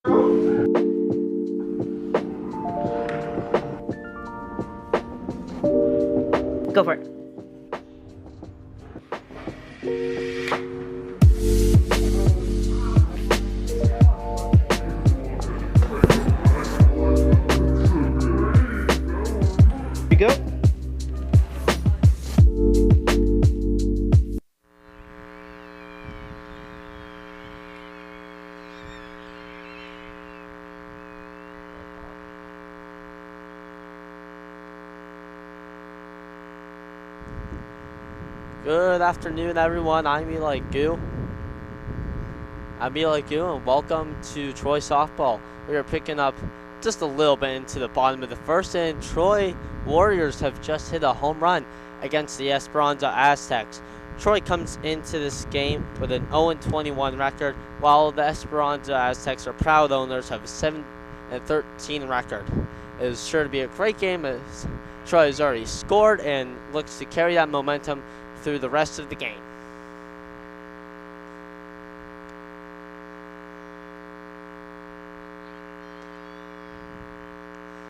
Go for it. You go. Good afternoon, everyone. I'm Eli Goo. And welcome to Troy Softball. We are picking up just a little bit into the bottom of the first, and Troy Warriors have just hit a home run against the Esperanza Aztecs. Troy comes into this game with an 0-21 record, while the Esperanza Aztecs are proud owners of a 7-13 record. It is sure to be a great game as Troy has already scored and looks to carry that momentum through the rest of the game.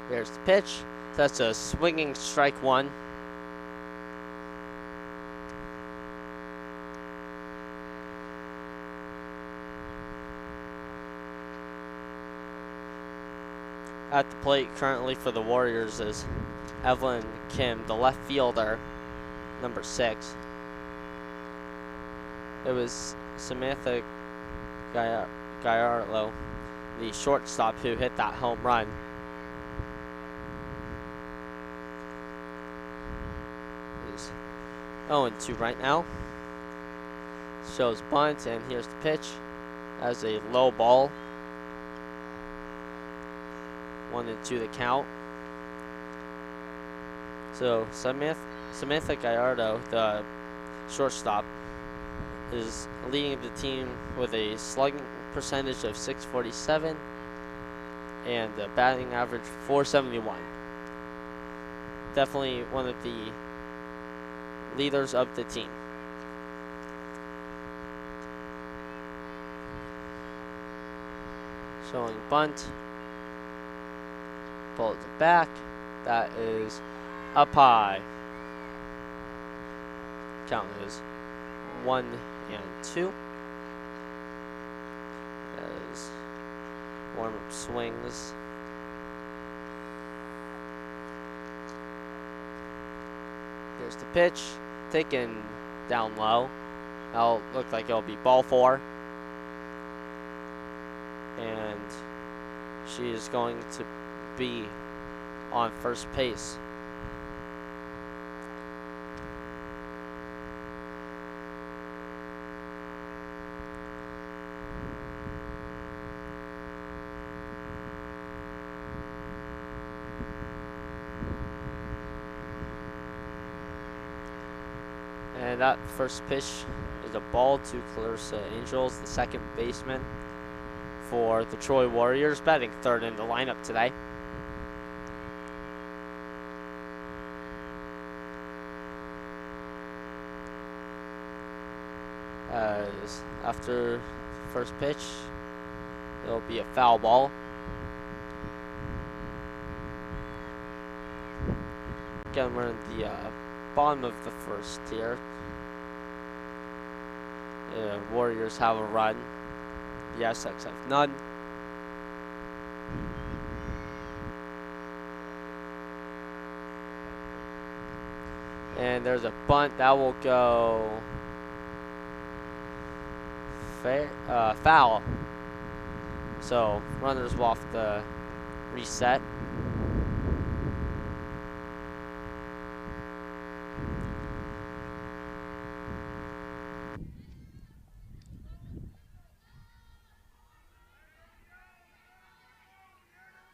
Here's the pitch. That's a swinging strike one. At the plate currently for the Warriors is Evelyn Kim, the left fielder, number 6. It was Samantha Gallardo, the shortstop, who hit that home run. He's 0-2 right now. Shows bunt, and here's the pitch as a low ball. 1-2 the count. So Samantha Gallardo, the shortstop, is leading the team with a slugging percentage of .647 and a batting average .471. Definitely one of the leaders of the team. Showing bunt. Pull it back. That is up high. Count is 1-2. As warm-up swings. Here's the pitch, taken down low. That'll look like it'll be ball 4. And she is going to be on first base. And that first pitch is a ball to Clarissa Angels, the second baseman for the Troy Warriors, batting third in the lineup today. As after first pitch, it'll be a foul ball. Again, we're in the bottom of the first here. The Warriors have a run. The Aztecs have none. And there's a bunt that will go foul. So runners will have to reset.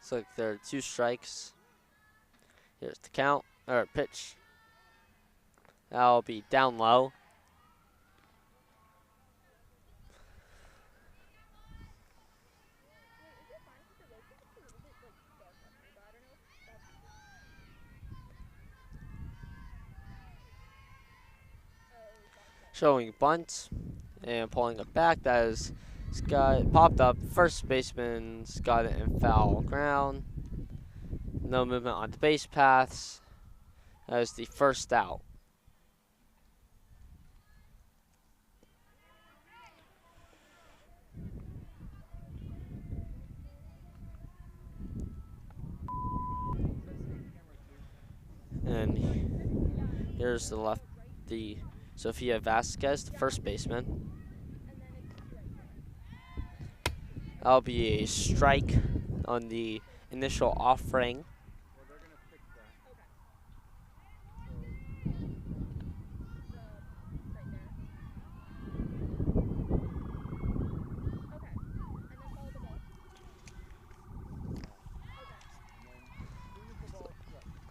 So there are 2 strikes. Here's the count, or pitch. That'll be down low. Showing bunt and pulling it back. That is It's got popped up. First baseman's got it in foul ground. No movement on the base paths. That is the first out. And here's the Sofia Vasquez, the first baseman. That'll be a strike on the initial offering.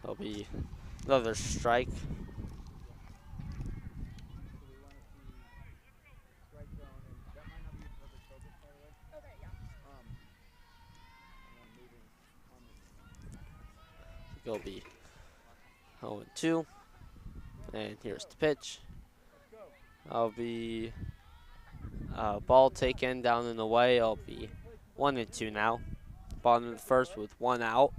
That'll be another strike. It'll be 0-2. And here's the pitch. I'll be ball taken down and away. I'll be 1-2 now. Bottom of the first with 1 out.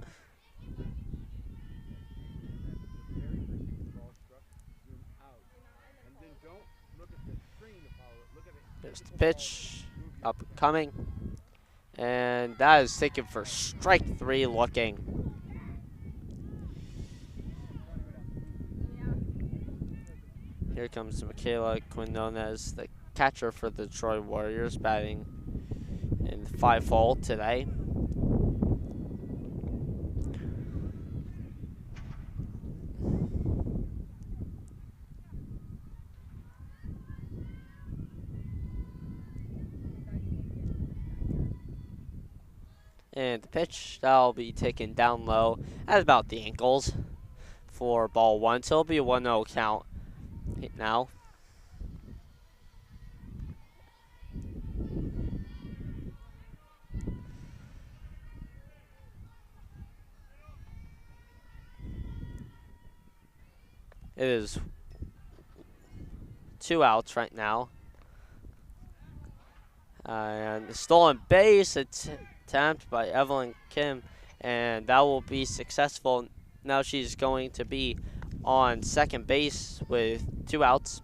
There's the pitch, up and coming. And that is taken for strike 3 looking. Here comes Michaela Quinones, the catcher for the Detroit Warriors, batting in 5-hole today. And the pitch, that'll be taken down low at about the ankles for ball 1. So it'll be a 1-0 count now. It is 2 outs right now. And the stolen base attempt by Evelyn Kim, and that will be successful. Now she's going to be on second base with 2 outs.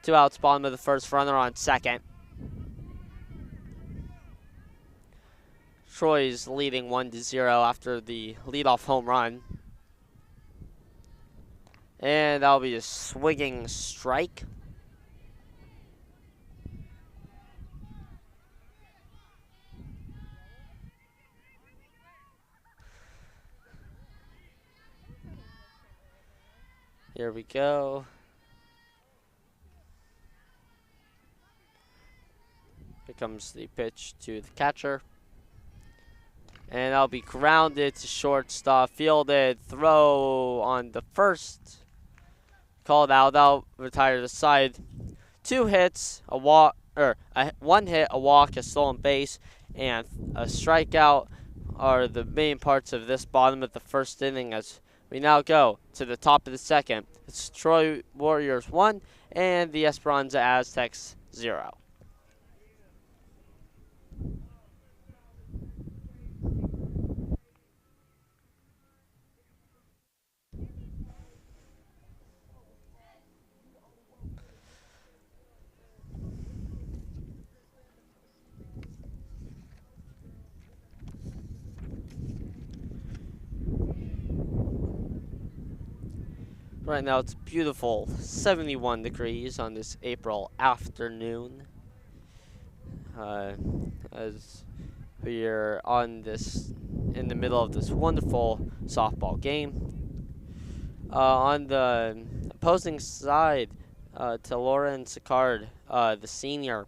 Two outs, bottom of the first, runner on second. Troy's leading 1-0 after the leadoff home run. And that'll be a swinging strike. Here we go. Here comes the pitch to the catcher. And that'll be grounded to shortstop. Fielded, throw on the first. Called out. That'll retire to the side. 2 hits, a walk, or 1 hit, a walk, a stolen base, and a strikeout are the main parts of this bottom of the first inning. As we now go to the top of the second. It's Troy Warriors 1 and the Esperanza Aztecs 0. Right now it's beautiful, 71 degrees on this April afternoon. As we are in the middle of this wonderful softball game. On the opposing side, to Lauren Sicard, the senior,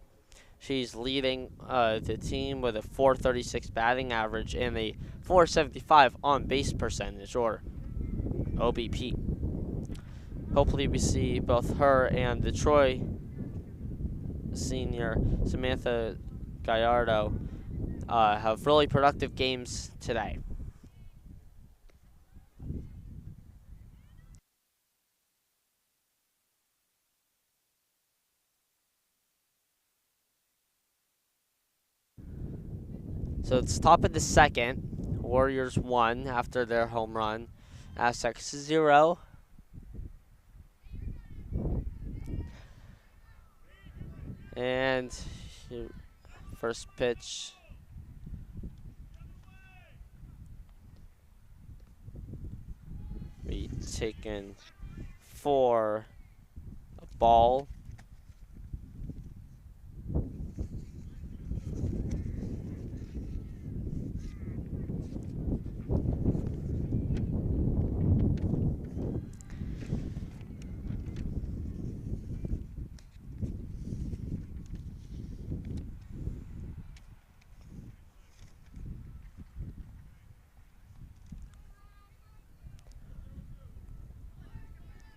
she's leading the team with a .436 batting average and a .475 on base percentage, or OBP. Hopefully we see both her and the Troy senior, Samantha Gallardo, have really productive games today. So it's top of the second. Warriors 1 after their home run. Aztecs 0. And first pitch. Be taken for a ball.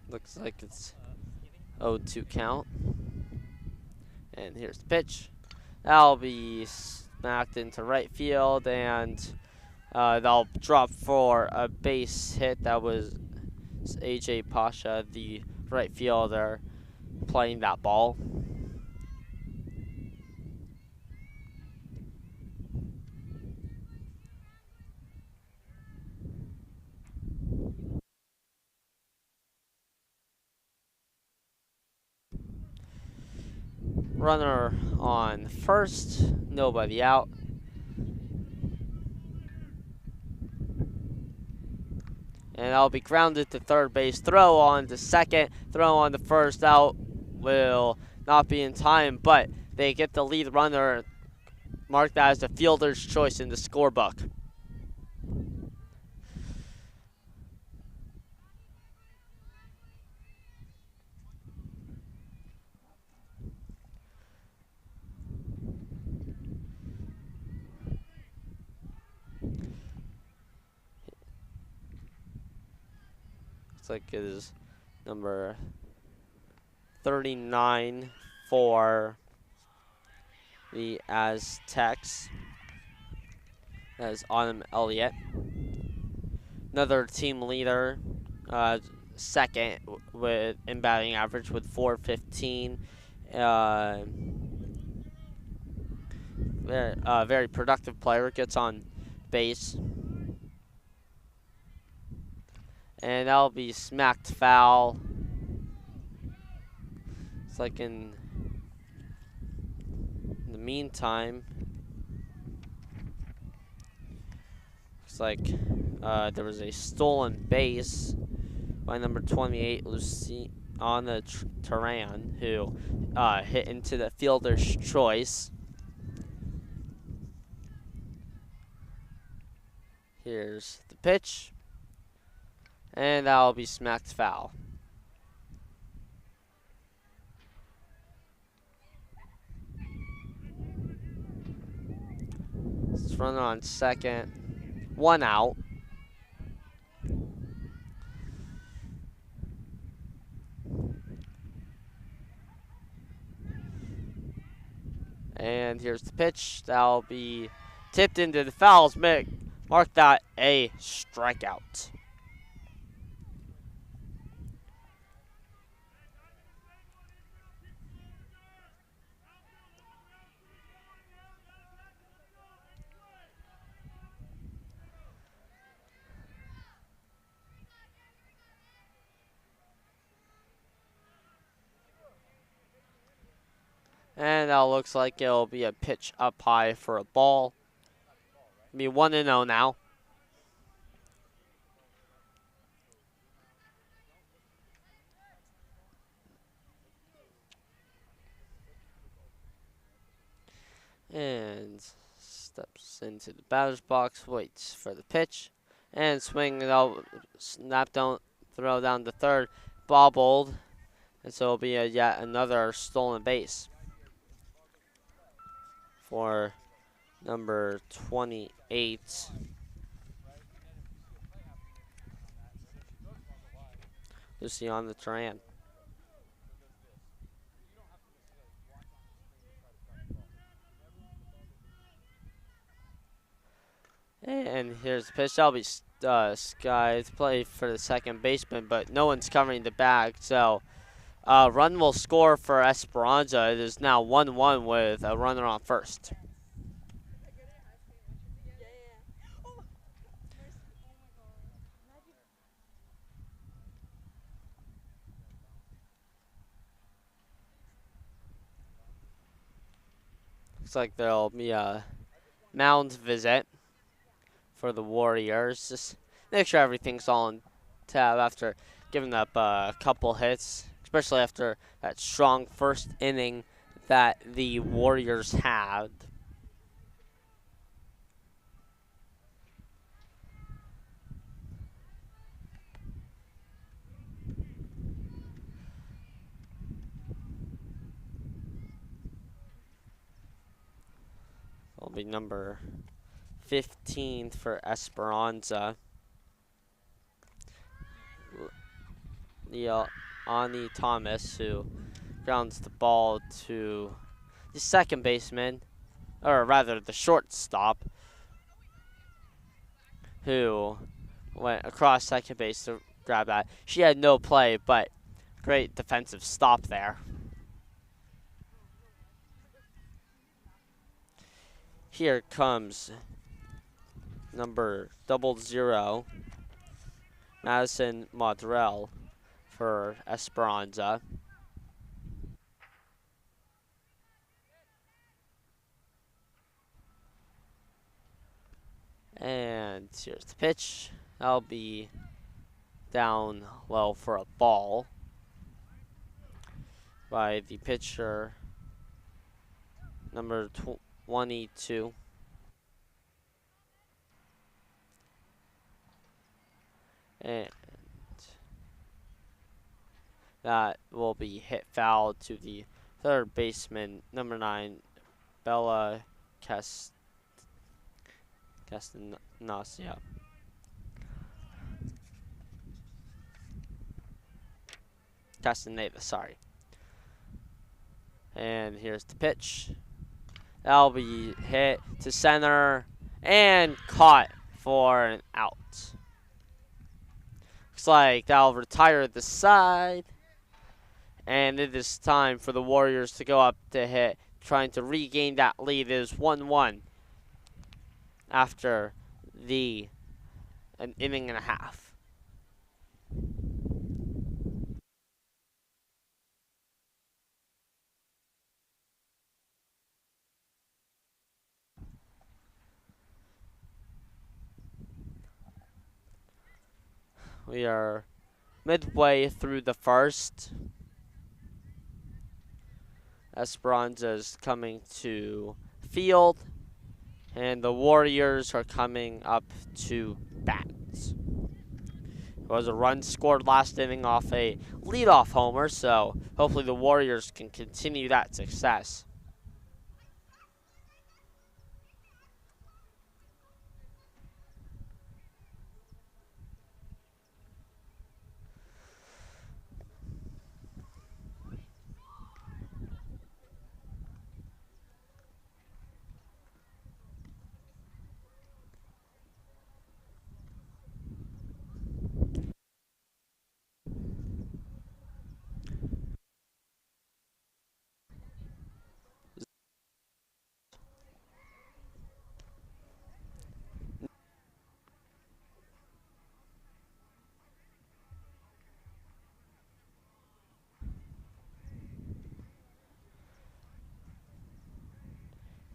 Looks like it's 0-2 count. And here's the pitch. That'll be smacked into right field, and that'll drop for a base hit. That was AJ Pasha, the right fielder, playing that ball. Runner on first, nobody out. And I'll be grounded to third base. Throw on to second, throw on to first, out will not be in time, but they get the lead runner, mark that as the fielder's choice in the scorebook. Looks like it is number 39 for the Aztecs. That is Autumn Elliott. Another team leader, second with in batting average with 415. Very productive player, gets on base. And that'll be smacked foul. It's like in the meantime, looks like there was a stolen base by number 28, Luciana Turan, who hit into the fielder's choice. Here's the pitch. And that'll be smacked foul. It's runner on second. 1 out. And here's the pitch. That'll be tipped into the fouls. Mark that a strikeout. And that looks like it'll be a pitch up high for a ball. It'll be 1-0 now. And steps into the batter's box, waits for the pitch, and swing it out, snap down, throw down the third, bobbled, and so it'll be yet another stolen base for number 28. Luciana Turan. And here's the pitch. That'll be Sky to play for the second baseman, but no one's covering the bag. So run will score for Esperanza. It is now 1-1 with a runner on first. Looks like there'll be a mound visit for the Warriors. Just make sure everything's on tab after giving up a couple hits, especially after that strong first inning that the Warriors had. It'll be number 15 for Esperanza. Ani Thomas, who grounds the ball to the second baseman, or rather the shortstop, who went across second base to grab that. She had no play, but great defensive stop there. Here comes number 00, Madison Madrell for Esperanza. And here's the pitch. That'll be down low for a ball by the pitcher, number 22. And that will be hit foul to the third baseman, number 9, Bella Castanasio. Castaneda, sorry. And here's the pitch. That'll be hit to center and caught for an out. Looks like that'll retire the side. And it is time for the Warriors to go up to hit, trying to regain that lead. It is 1-1 after an inning and a half. We are midway through the first. Esperanza's coming to field, and the Warriors are coming up to bat. There was a run scored last inning off a leadoff homer, so hopefully the Warriors can continue that success.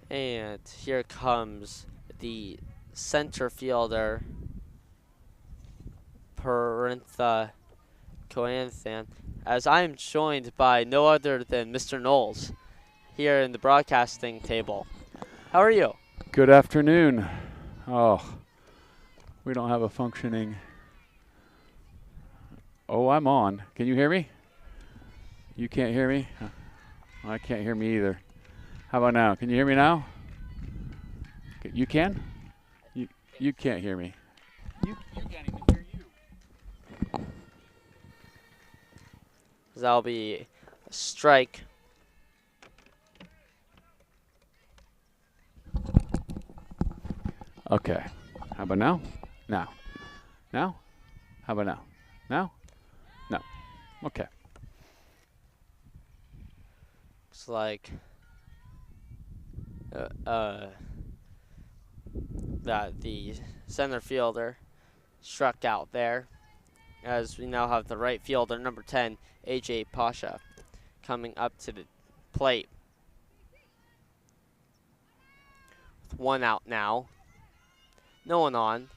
And here comes the center fielder, Perintha Coanthan, as I am joined by no other than Mr. Knowles here in the broadcasting table. How are you? Good afternoon. Oh, we don't have a functioning. Oh, I'm on. Can you hear me? You can't hear me? I can't hear me either. How about now? Can you hear me now? You can? You can't hear me. You can't even hear you. That'll be a strike. Okay. How about now? Now. Now? How about now? Now? No. Okay. Looks like that the center fielder struck out there, as we now have the right fielder, number 10, AJ Pasha, coming up to the plate. with 1 out now. No one on.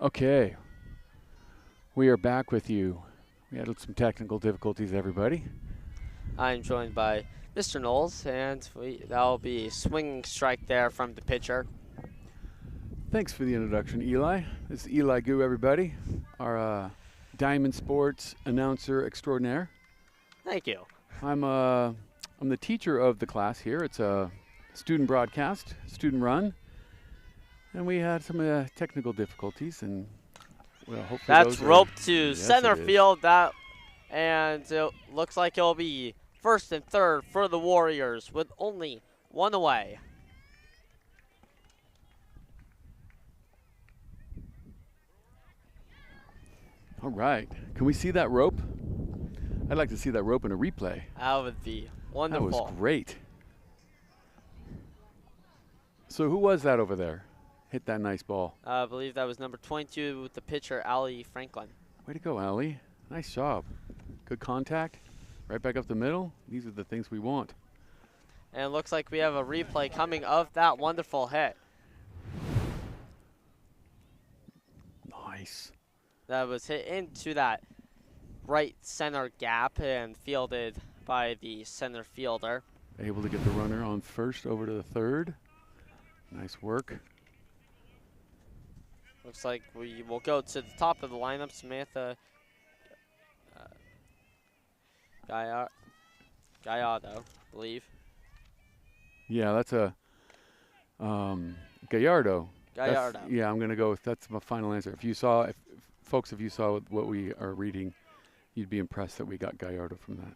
Okay, we are back with you. We had some technical difficulties, everybody. I'm joined by Mr. Knowles, and that'll be a swinging strike there from the pitcher. Thanks for the introduction, Eli. This is Eli Goo, everybody, our Diamond Sports announcer extraordinaire. Thank you. I'm the teacher of the class here. It's a student broadcast, student run, and we had some technical difficulties, and well, hopefully That's those roped to yes, center it is. field. And it looks like it'll be first and third for the Warriors with only one away. All right. Can we see that rope? I'd like to see that rope in a replay. That would be wonderful. That was great. So who was that over there? Hit that nice ball. I believe that was number 22 with the pitcher, Allie Franklin. Way to go, Allie. Nice job. Good contact. Right back up the middle. These are the things we want. And it looks like we have a replay coming of that wonderful hit. Nice. That was hit into that right center gap and fielded by the center fielder. Able to get the runner on first over to the third. Nice work. Looks like we will go to the top of the lineup. Samantha Gallardo, I believe. Yeah, that's a Gallardo. Gallardo. Yeah, I'm going to go with that's my final answer. If you saw, folks, if you saw what we are reading, you'd be impressed that we got Gallardo from that.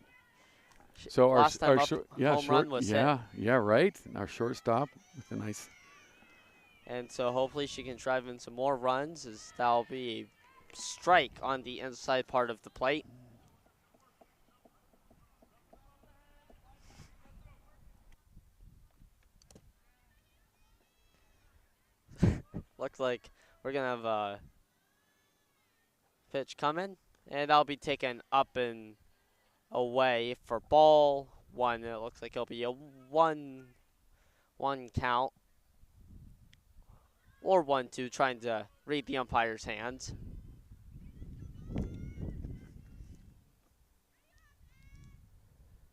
So Last time up, home run was hit. Yeah, right. Our shortstop with a nice. And so hopefully she can drive in some more runs, as that'll be a strike on the inside part of the plate. Looks like we're going to have a pitch coming, and that'll be taken up and away for ball one. It looks like it'll be a one count. Or 1-2, trying to read the umpire's hands.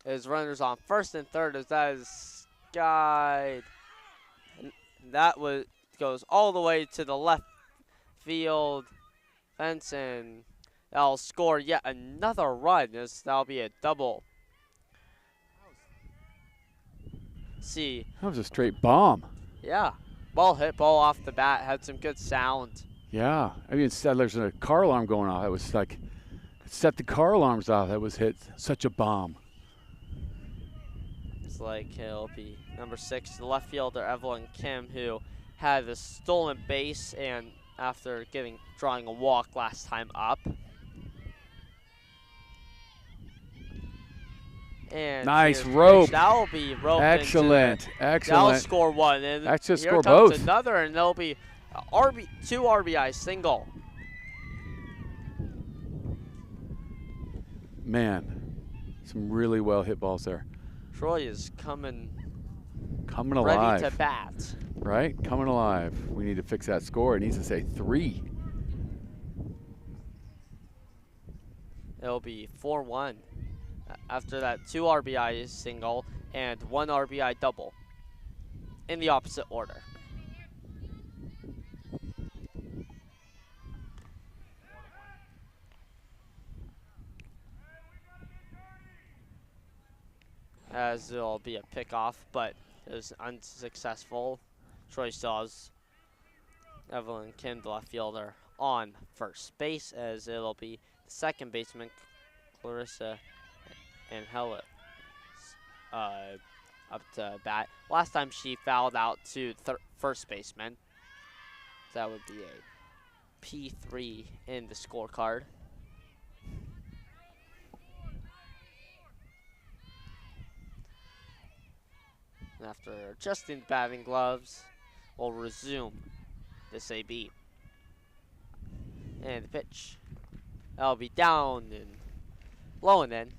His runners on first and third as that is guide. And that goes all the way to the left field fence, and that'll score yet another run as that'll be a double. See. That was a straight bomb. Yeah. Ball hit, ball off the bat, had some good sound. Yeah, I mean, there's a car alarm going off. That was like, it set the car alarms off. That was hit such a bomb. It's like it'll be number 6, the left fielder Evelyn Kim, who had a stolen base and after drawing a walk last time up. And nice rope. That'll be rope. Excellent. That'll score one. And that's just here score comes both. Another, and there'll be two RBI single. Man, some really well hit balls there. Troy is coming alive. Ready to bat. Right? Coming alive. We need to fix that score. It needs to say 3. It'll be 4-1. After that 2 RBI single and 1 RBI double in the opposite order. As it'll be a pickoff, but it was unsuccessful. Troy still has Evelyn Kim, the left fielder, on first base, as it'll be the second baseman, Clarissa and Hella up to bat. Last time she fouled out to first baseman. So that would be a P3 in the scorecard. And after adjusting the batting gloves, we'll resume this AB. And the pitch. That'll be down and low and in.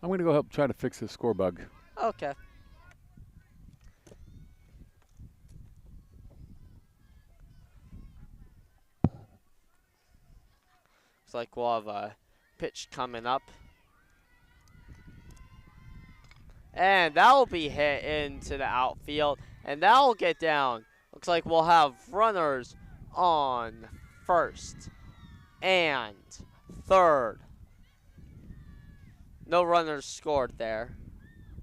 I'm going to go help try to fix this score bug. Okay. Looks like we'll have a pitch coming up. And that'll be hit into the outfield. And that'll get down. Looks like we'll have runners on first and third. No runners scored there,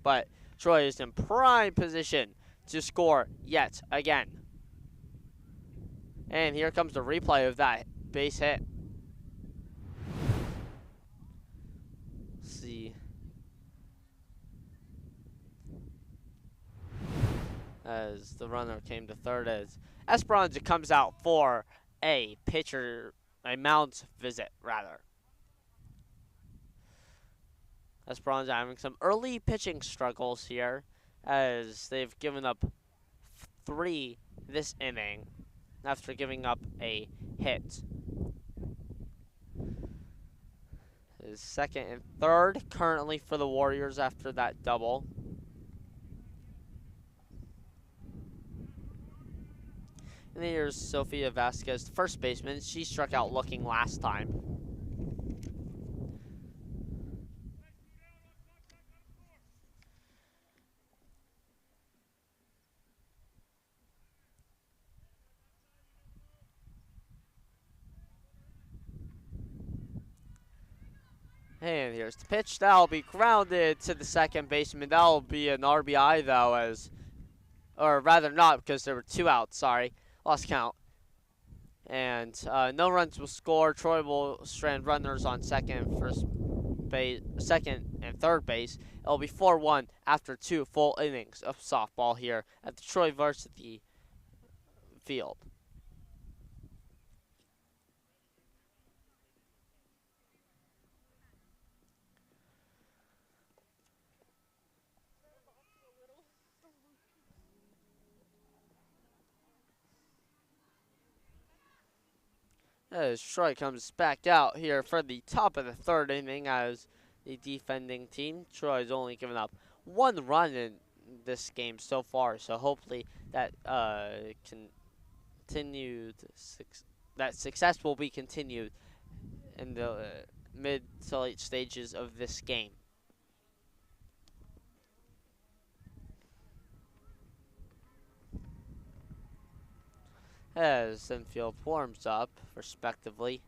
but Troy is in prime position to score yet again. And here comes the replay of that base hit. Let's see. As the runner came to third, as Esperanza comes out for a mound visit, rather. Esperanza having some early pitching struggles here, as they've given up 3 this inning after giving up a hit. Is second and third currently for the Warriors after that double. And here's Sofia Vasquez, the first baseman. She struck out looking last time. And here's the pitch. That'll be grounded to the second baseman. That'll be an RBI though, or rather not, because there were 2 outs. Sorry, lost count. And no runs will score. Troy will strand runners on second and third base. It'll be 4-1 after 2 full innings of softball here at the Troy Varsity Field. As Troy comes back out here for the top of the third inning as the defending team. Troy's only given up 1 run in this game so far, so hopefully that that success will be continued in the mid to late stages of this game. As infield warms up, respectively.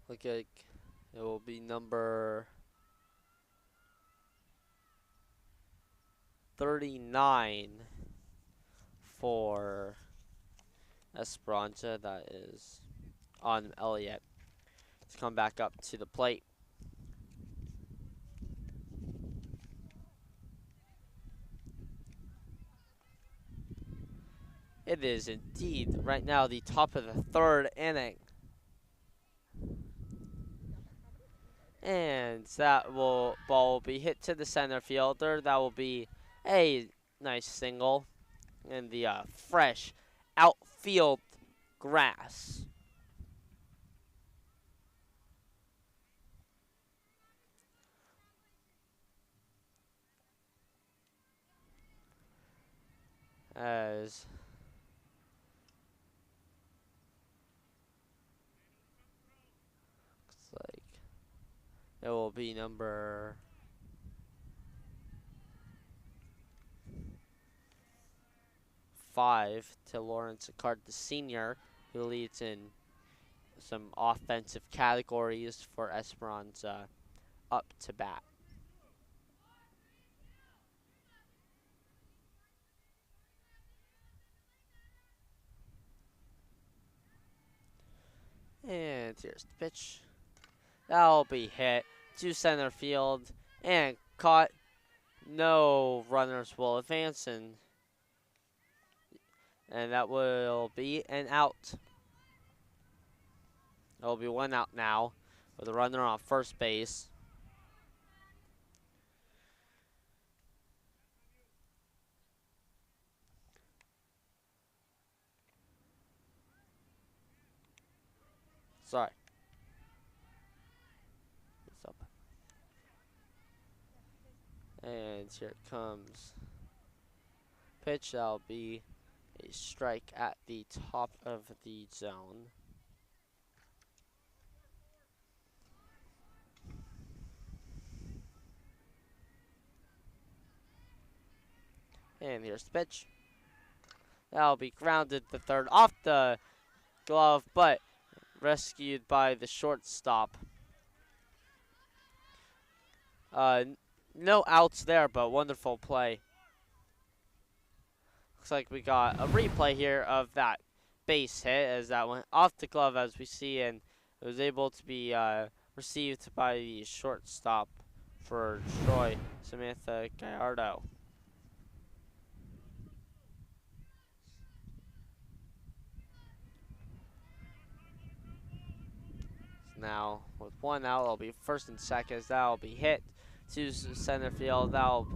Look like it will be number 39 for Esperanza. That is on Elliott to come back up to the plate. It is indeed right now the top of the third inning. And that ball will be hit to the center fielder. That will be a nice single in the fresh outfield grass. As looks like it will be number 5 to Lawrence Acard, the senior, who leads in some offensive categories for Esperanza up to bat. And here's the pitch. That'll be hit to center field and caught. No runners will advance, and that will be an out. There'll be 1 out now with a runner on first base. Sorry. What's up? And here it comes. Pitch. That'll be a strike at the top of the zone. And here's the pitch. That'll be grounded to third off the glove, but rescued by the shortstop. No outs there, but wonderful play. Looks like we got a replay here of that base hit as that went off the glove, as we see, and it was able to be received by the shortstop for Troy, Samantha Gallardo. now with 1 out. It'll be first and second. That'll be hit to center field. That'll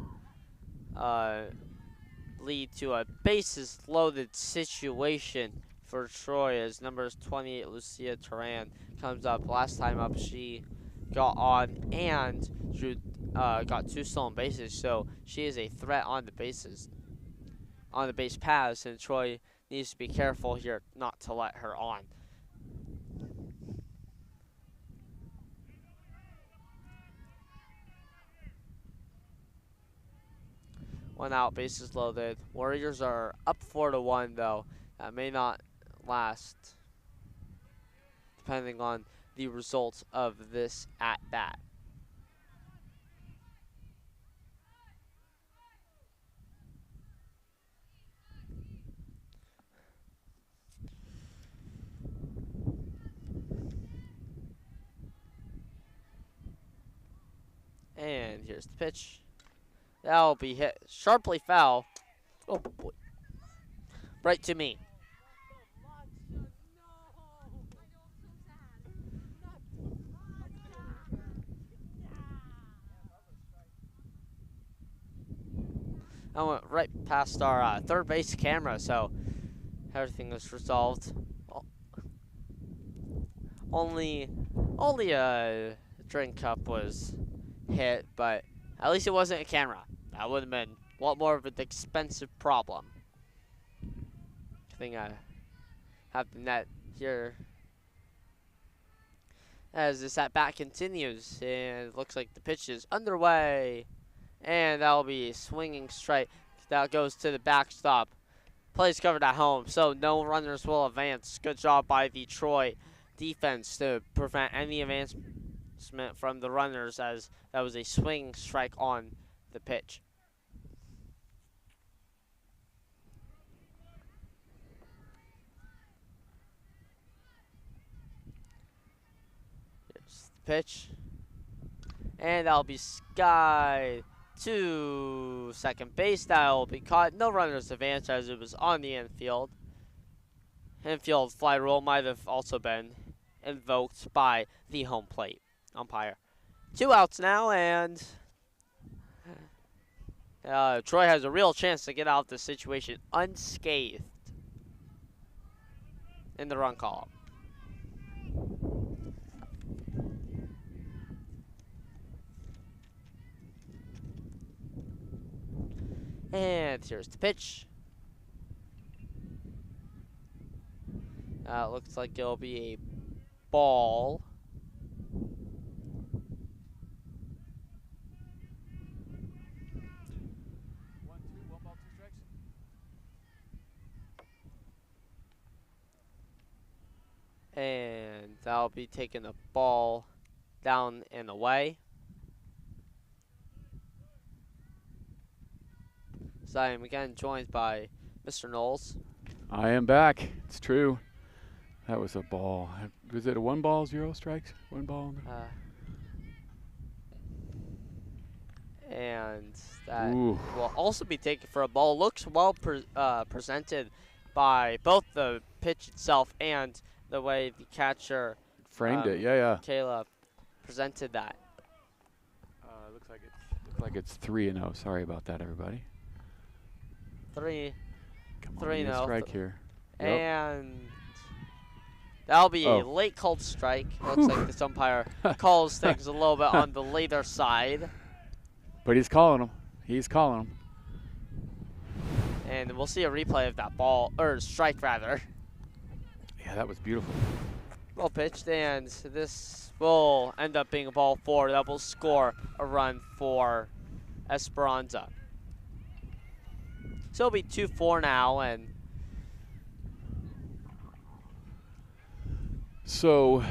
lead to a bases loaded situation for Troy as numbers 28 Lucia Turan comes up. Last time up she got on and drew got 2 stolen bases, so she is a threat on the bases, on the base paths, and Troy needs to be careful here not to let her on. One out, bases loaded. Warriors are up 4-1 though. That may not last, depending on the results of this at bat. And here's the pitch. That'll be hit sharply foul. Oh boy. Right to me. I went right past our third base camera, so everything was resolved. Only a drink cup was hit, but at least it wasn't a camera. That would have been a lot more of an expensive problem. I think I have the net here as this at bat continues, and it looks like the pitch is underway, and that'll be a swinging strike that goes to the backstop. Plays covered at home, so no runners will advance. Good job by the Troy defense to prevent any advancement from the runners, as that was a swinging strike on the pitch. Here's the pitch, and that'll be skied to second base. That'll be caught. No runners advance as it was on the infield. Infield fly rule might have also been invoked by the home plate umpire. 2 outs now, and Troy has a real chance to get out of this situation unscathed in the run column. And here's the pitch. Looks like it'll be a ball. And that'll be taking the ball down and away. So I am again joined by Mr. Knowles. I am back. It's true. That was a ball. Was it a 1 ball, 0 strikes? 1 ball? And that Ooh. will also be taken for a ball. Looks well presented by both the pitch itself and the way the catcher Framed it, yeah. Kayla presented that. Looks like it's 3-0. Sorry about that, everybody. 3-0. Strike here. Yep. And that'll be a late called strike. Looks like this umpire calls things a little bit on the later side. But he's calling them. He's calling them. And we'll see a replay of that ball, or strike rather. Yeah, that was beautiful. Well pitched, and this will end up being a ball 4 that will score a run for Esperanza. So it'll be 2-4 now, and so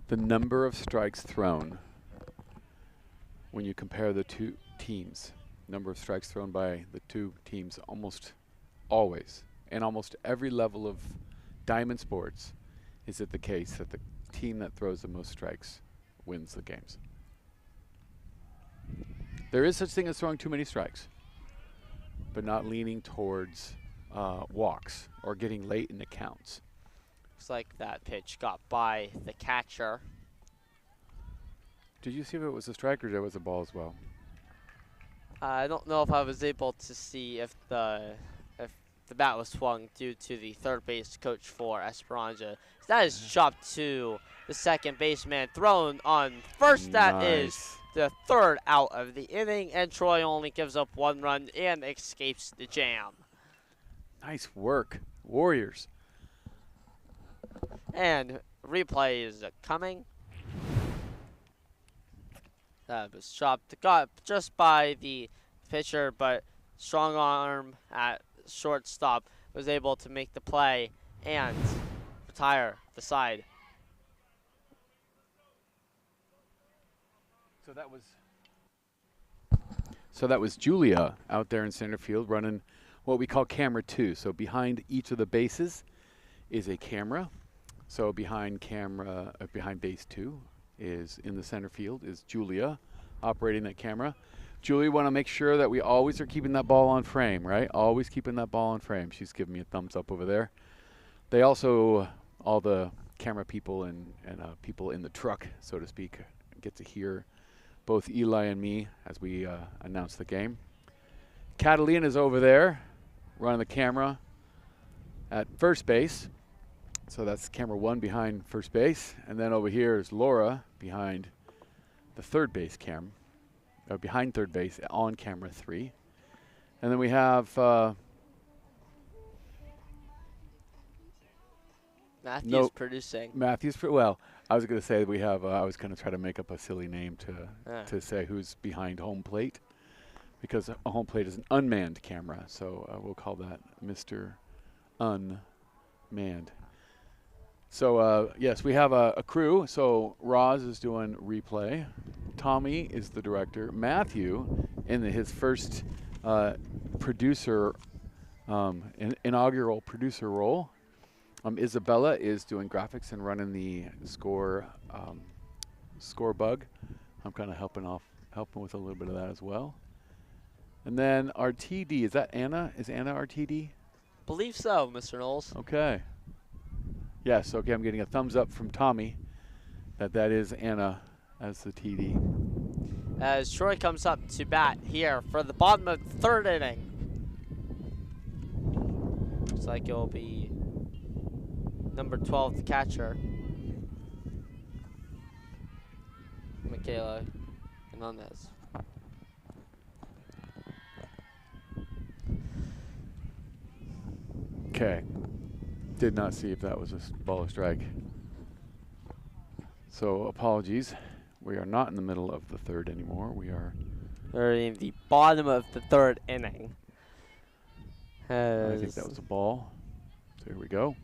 the number of strikes thrown when you compare the two teams, number of strikes thrown by the two teams almost always, and almost every level of diamond sports, is it the case that the team that throws the most strikes wins the games. There is such thing as throwing too many strikes, but not leaning towards walks or getting late in the counts. Looks like that pitch got by the catcher. Did you see if it was a strike or if it was a ball as well? I don't know if I was able to see if the bat was swung due to the third base coach for Esperanza. That is chopped to the second baseman, thrown on first. That is the third out of the inning, and Troy only gives up 1 run and escapes the jam. Nice work, Warriors. And replay is coming. That was chopped, got just by the pitcher, but strong arm at shortstop was able to make the play and retire the side. So that was Julia out there in center field running what we call camera 2. So behind each of the bases is a camera. So behind base 2 is in the center field is Julia operating that camera. Julia, want to make sure that we always are keeping that ball on frame, right? Always keeping that ball on frame. She's giving me a thumbs up over there. They also, all the camera people and people in the truck, so to speak, get to hear both Eli and me as we announce the game. Catalina is over there running the camera at first base. So that's camera 1 behind first base. And then over here is Laura behind the third base behind third base on camera 3. And then we have Matthew's producing. Matthew's, well, I was going to say we have, I was going to try to make up a silly name to say who's behind home plate, because a home plate is an unmanned camera. So we'll call that Mr. Unmanned. So, yes, we have a crew. So Roz is doing replay. Tommy is the director. Matthew, in his first producer, inaugural producer role. Isabella is doing graphics and running the score bug. I'm kind of helping with a little bit of that as well. And then our TD, is that Anna? Is Anna our TD? Believe so, Mr. Knowles. Okay. Yes, okay, I'm getting a thumbs up from Tommy that is Anna as the TD. As Troy comes up to bat here for the bottom of the third inning. Looks like it'll be number 12, the catcher, Michaela Hernandez. Okay. Did not see if that was a ball or strike. So apologies. We are not in the middle of the third anymore. We're in the bottom of the third inning. I think that was a ball. So here we go.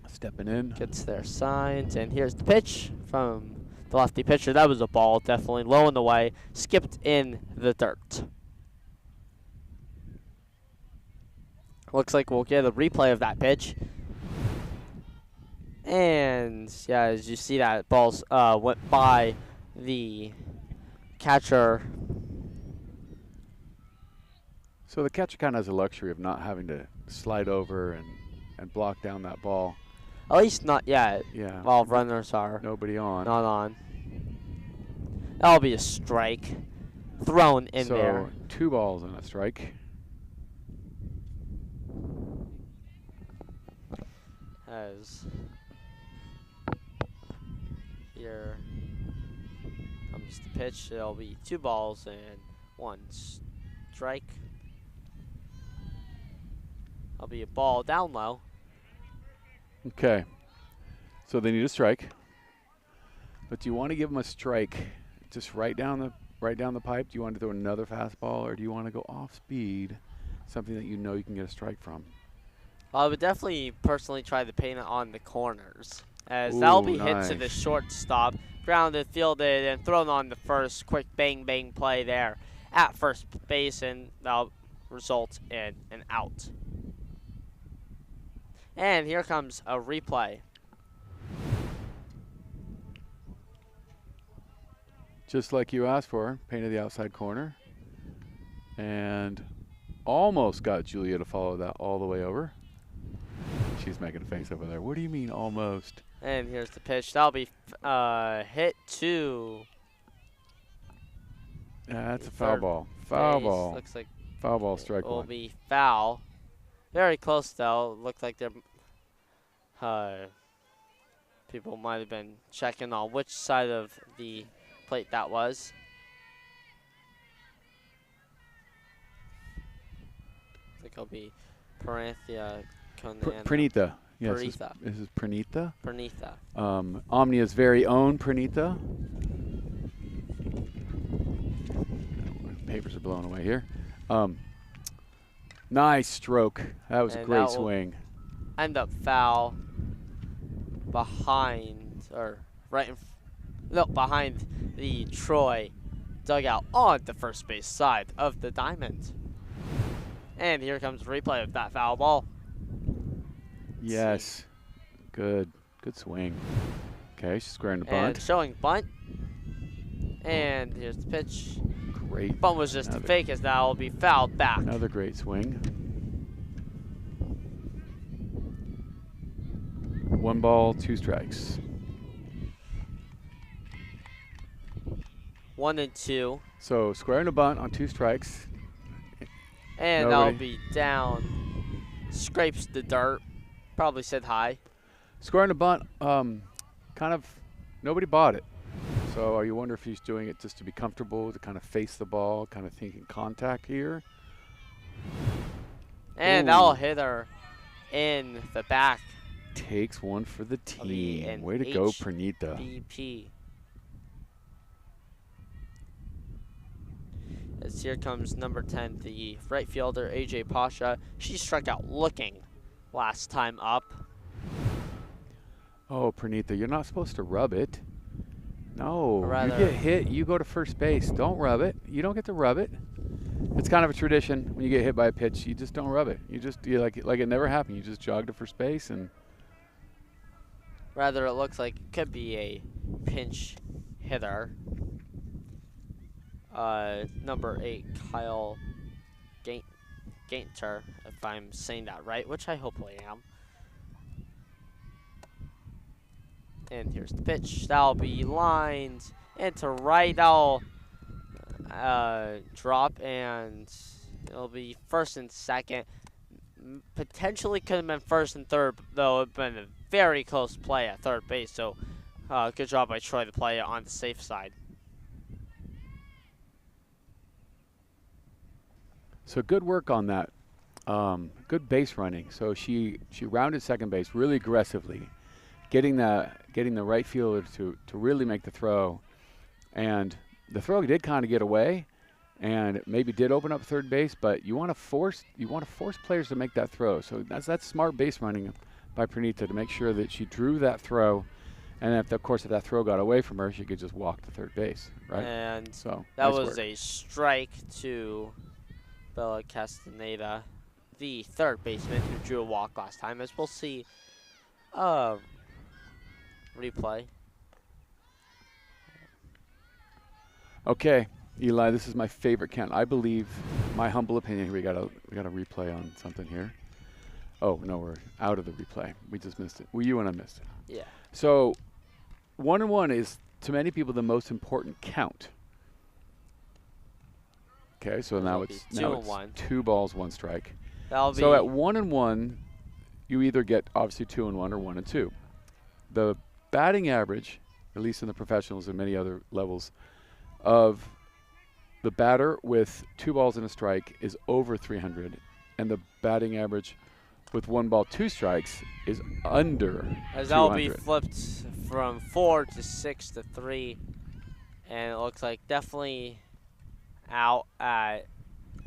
Stepping in. Gets their signs, and here's the pitch from the lefty pitcher. That was a ball, definitely low and away. Skipped in the dirt. Looks like we'll get a replay of that pitch. And, yeah, as you see, that ball went by the catcher. So the catcher kind of has the luxury of not having to slide over and block down that ball. At least not yet. Yeah. While runners are nobody on. Not on. That'll be a strike thrown in there. So 2 balls and a strike. As here comes the pitch. It'll be 2 balls and 1 strike. That'll be a ball down low. Okay. So they need a strike. But do you want to give them a strike just right down the pipe? Do you want to throw another fastball, or do you want to go off speed, something that you know you can get a strike from? I would definitely personally try to paint it on the corners, as that'll be hit to the shortstop, grounded, fielded, and thrown on the first. Quick bang bang play there at first base, and that'll result in an out. And here comes a replay. Just like you asked for, painted the outside corner, and almost got Julia to follow that all the way over. She she's making a face over there. What do you mean almost? And here's the pitch. That'll be hit to. Yeah, that's a foul ball. Foul ball. Looks like foul ball, strike will one. be foul. Very close though. Looked like they're people might have been checking on which side of the plate that was. I think it'll be Paranthia Pranitha. Yes, Pranitha. this is Pranitha. Pranitha. Omnia's very own Pranitha. Papers are blown away here. Nice stroke. That was a great swing. End up foul behind, or right in, no, behind the Troy dugout on the first base side of the diamond. And here comes a replay of that foul ball. Yes. Good. Good swing. Okay, she's squaring the bunt. And showing bunt. And here's the pitch. Great. Bunt was just fake, as that will be fouled back. Another great swing. 1 ball, 2 strikes. 1 and 2. So squaring a bunt on 2 strikes. And that'll be down. Scrapes the dirt. Probably said hi. Squaring a bunt, kind of, nobody bought it. So you wonder if he's doing it just to be comfortable, to kind of face the ball, kind of thinking contact here. And that'll hit her in the back. Takes one for the team. Way to go, Pranitha. BP. As here comes number 10, the right fielder, AJ Pasha. She struck out looking last time up. Oh, Pranitha, you're not supposed to rub it. No, you get hit, you go to first base. Don't rub it. You don't get to rub it. It's kind of a tradition. When you get hit by a pitch, you just don't rub it. You like it never happened. You just jog to first base and. Rather, it looks like it could be a pinch hitter. Number 8, Kyle Gainter, if I'm saying that right, which I hopefully am. And here's the pitch. That'll be lined into right. That'll drop, and it'll be first and second. Potentially could have been first and third, though it'd been a very close play at third base. So good job by Troy to play it on the safe side. So good work on that. Good base running. So she rounded second base really aggressively, getting the right fielder to really make the throw, and the throw did kind of get away, and it maybe did open up third base. But you want to force players to make that throw. So that's smart base running by Pranitha to make sure that she drew that throw, and if that throw got away from her, she could just walk to third base, right? And so that nice was work. a strike to Bella Castaneda, the third baseman who drew a walk last time, as we'll see replay. Okay, Eli, this is my favorite count. I believe, my humble opinion, we got a replay on something here. Oh no, we're out of the replay. We just missed it. Well, you and I missed it. Yeah. So 1-1 is to many people the most important count. Okay, so now it's 2 balls, 1 strike. That'll be so at 1-1, you either get obviously 2-1 or 1-2. The batting average, at least in the professionals and many other levels, of the batter with 2 balls and a strike is over 300, and the batting average with 1 ball, 2 strikes is under 200. As that'll be flipped from 4 to 6 to 3, and it looks like definitely out at.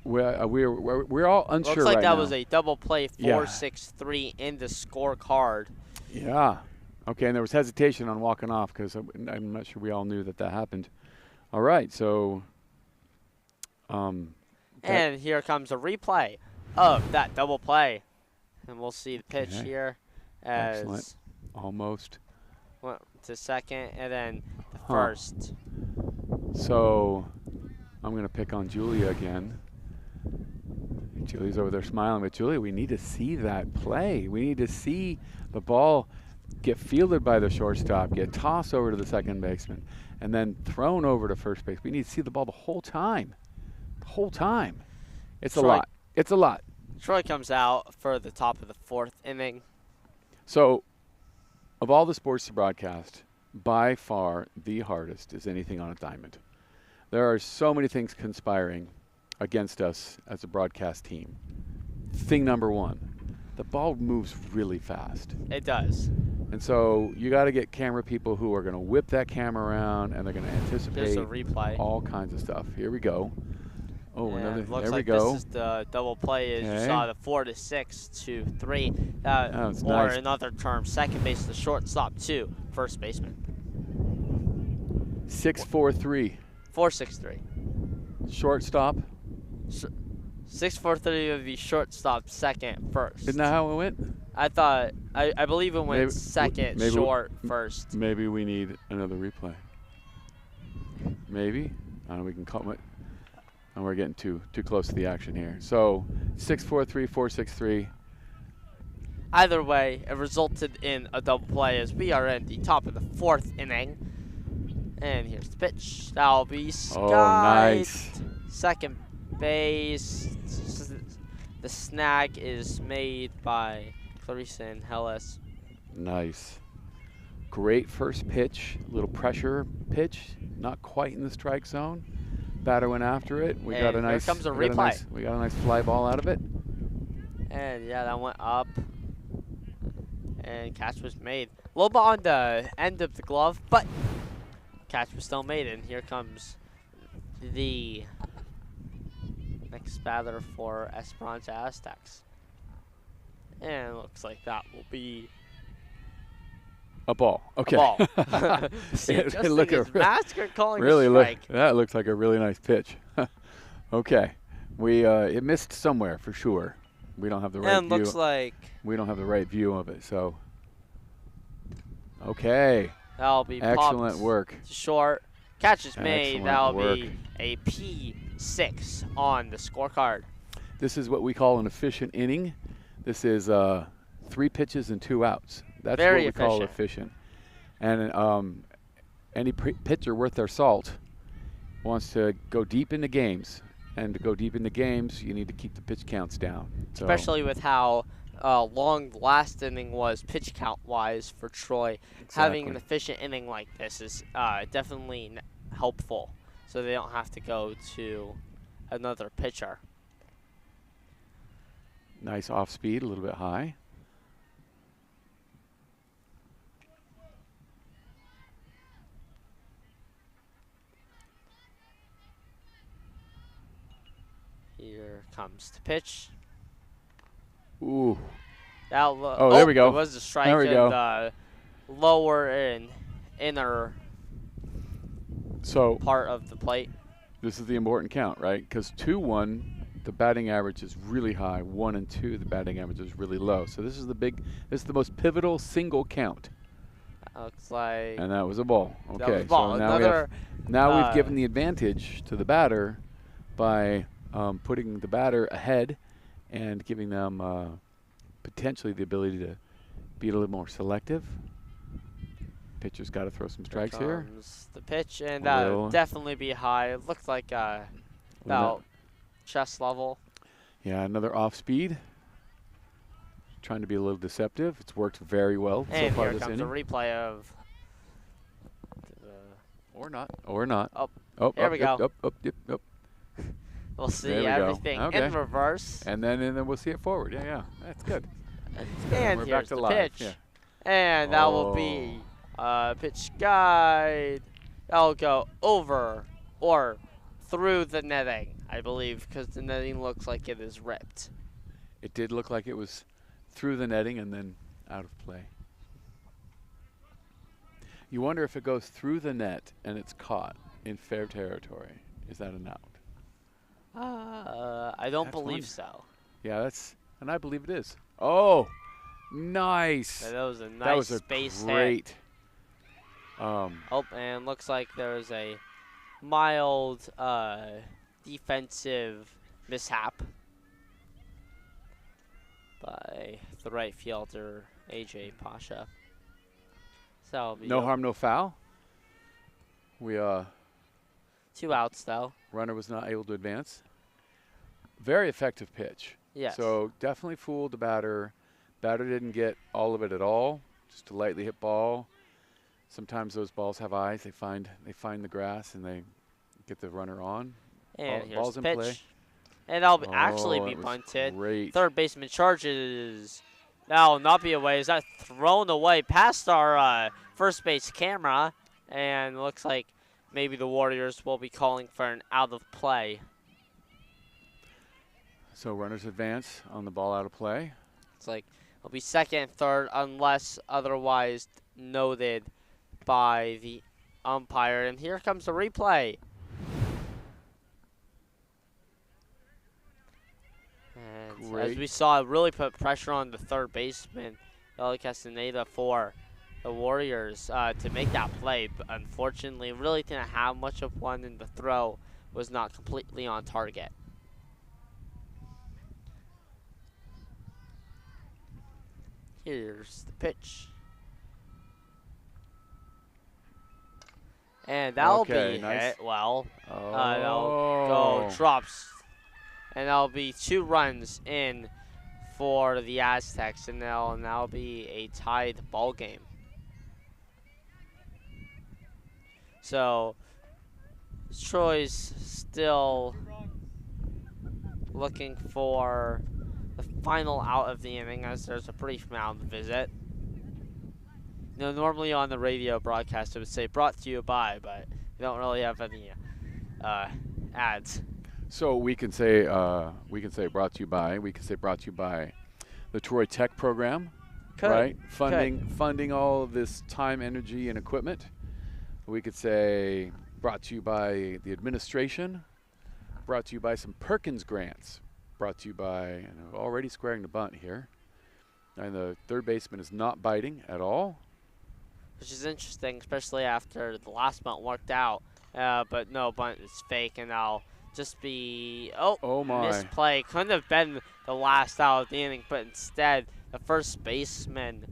We're all unsure. Looks like right that now. was a double play, 4-6-3 in the scorecard. Yeah. Okay, and there was hesitation on walking off because I'm not sure we all knew that happened. All right, so. And here comes a replay of that double play, and we'll see the pitch here as excellent. Almost went to second, and then the first. So I'm going to pick on Julia again. Julie's over there smiling, but Julie, we need to see that play. We need to see the ball get fielded by the shortstop, get tossed over to the second baseman, and then thrown over to first base. We need to see the ball the whole time. The whole time. It's a lot. It's a lot. Troy comes out for the top of the 4th inning. So, of all the sports to broadcast, by far the hardest is anything on a diamond. There are so many things conspiring against us as a broadcast team. Thing number one, the ball moves really fast. It does. And so you got to get camera people who are going to whip that camera around, and they're going to anticipate There's a replay. all kinds of stuff. Here we go. Oh, And another. it looks There like we go. this is the double play. As you Okay. saw the 4 to 6 to 3. Oh, it's or nice. another term, second base to shortstop to first baseman. 6-4-3. 4-6-3. Shortstop. 6-4-3 would be shortstop, second, first. Isn't that how it went? I thought, I believe it went second, maybe- short, first. Maybe we need another replay. Maybe. We can call it. And we're getting too close to the action here. So 6-4-3, 4-6-3. Either way, it resulted in a double play as we are in the top of the 4th inning. And here's the pitch. That'll be skied. Oh, nice. Second base. The snag is made by Clarissa and Hellas. Nice. Great first pitch. Little pressure pitch. Not quite in the strike zone. Batter went after it. We got a And nice. here comes a we got replay. we got a nice fly ball out of it. And yeah, that went up. And catch was made. A little bit on the end of the glove, but catch was still made. And here comes the next batter for Esperanza Aztecs. And it looks like that will be A ball. Okay. a ball. See, It Justin looked is massacred calling really a look. strike. That looks like a really nice pitch. Okay. We it missed somewhere for sure. We don't have the right And view. looks like We don't have the right view of it. So. Okay. that'll be Excellent popped work. to short. Catch is made. Excellent That'll work. be a P6 on the scorecard. This is what we call an efficient inning. This is 3 pitches and 2 outs. That's Very what we call efficient. And any pitcher worth their salt wants to go deep into games. And to go deep into games, you need to keep the pitch counts down. So Especially with how long the last inning was pitch count-wise for Troy. Having an efficient inning like this is definitely helpful, so they don't have to go to another pitcher. Nice off speed, a little bit high. Here comes the pitch. Ooh. Oh, there we go. It was a strike There we in go. the lower and inner So part of the plate. this is the important count, right? Because 2-1, the batting average is really high. 1 and 2, the batting average is really low. So this is the most pivotal single count. Looks like And that was a ball. Okay. that was a ball. So now Another, we've given the advantage to the batter by putting the batter ahead and giving them potentially the ability to be a little more selective. Pitcher's got to throw some strikes here. comes the pitch, and A that'll little. definitely be high. It looked like about chest level. Yeah, another off speed. Trying to be a little deceptive. It's worked very well so And far here this comes a inning. replay of Or not. Or not. Oh, Oh, there up, we yep, go. Up. we'll see There we go. everything Okay. in reverse. And then we'll see it forward. Yeah. That's good. And we're here's back to the live. pitch. Yeah. And that will be pitch guide. That'll go over or through the netting, I believe, because the netting looks like it is ripped. It did look like it was through the netting and then out of play. You wonder if it goes through the net and it's caught in fair territory. Is that an out? I don't That's believe one. so. Yeah, and I believe it is. Oh, nice. That was a nice That was a space hit. great. Oh, and looks like there's a mild defensive mishap. by the right fielder, AJ Pasha. So No harm, no foul. We 2 outs though. runner was not able to advance. Very effective pitch. Yes. So definitely fooled the batter. Batter didn't get all of it at all. Just a lightly hit ball. Sometimes those balls have eyes. They find the grass and they get the runner on. And here's Ball's the in pitch. play. And that'll actually be It was bunted. Great. Third baseman charges. That'll not be away. Is that thrown away past our first base camera? And looks like maybe the Warriors will be calling for an out of play. So runners advance on the ball out of play. It's like it'll be second and third unless otherwise noted by the umpire. And here comes the replay. And Great. as we saw, it really put pressure on the third baseman, Eli Castaneda, for the Warriors to make that play. But unfortunately, really didn't have much of one, and the throw was not completely on target. Here's the pitch. And that'll Okay, be nice. hit well. Oh. That'll go drops. And that'll be 2 runs in for the Aztecs, and that'll be a tied ball game. So Troy's still looking for the final out of the inning, as there's a brief mound visit. You know, normally on the radio broadcast it would say brought to you by, but we don't really have any ads. So we can say brought to you by. We can say brought to you by the Troy Tech program, right? Funding all of this time, energy, and equipment. We could say brought to you by the administration. Brought to you by some Perkins grants. Brought to you by, and already squaring the bunt here. And the third baseman is not biting at all. Which is interesting, especially after the last bunt worked out. But no, bunt is fake, and I'll just be, Oh my. misplay. Couldn't have been the last out of the inning, but instead, the first baseman.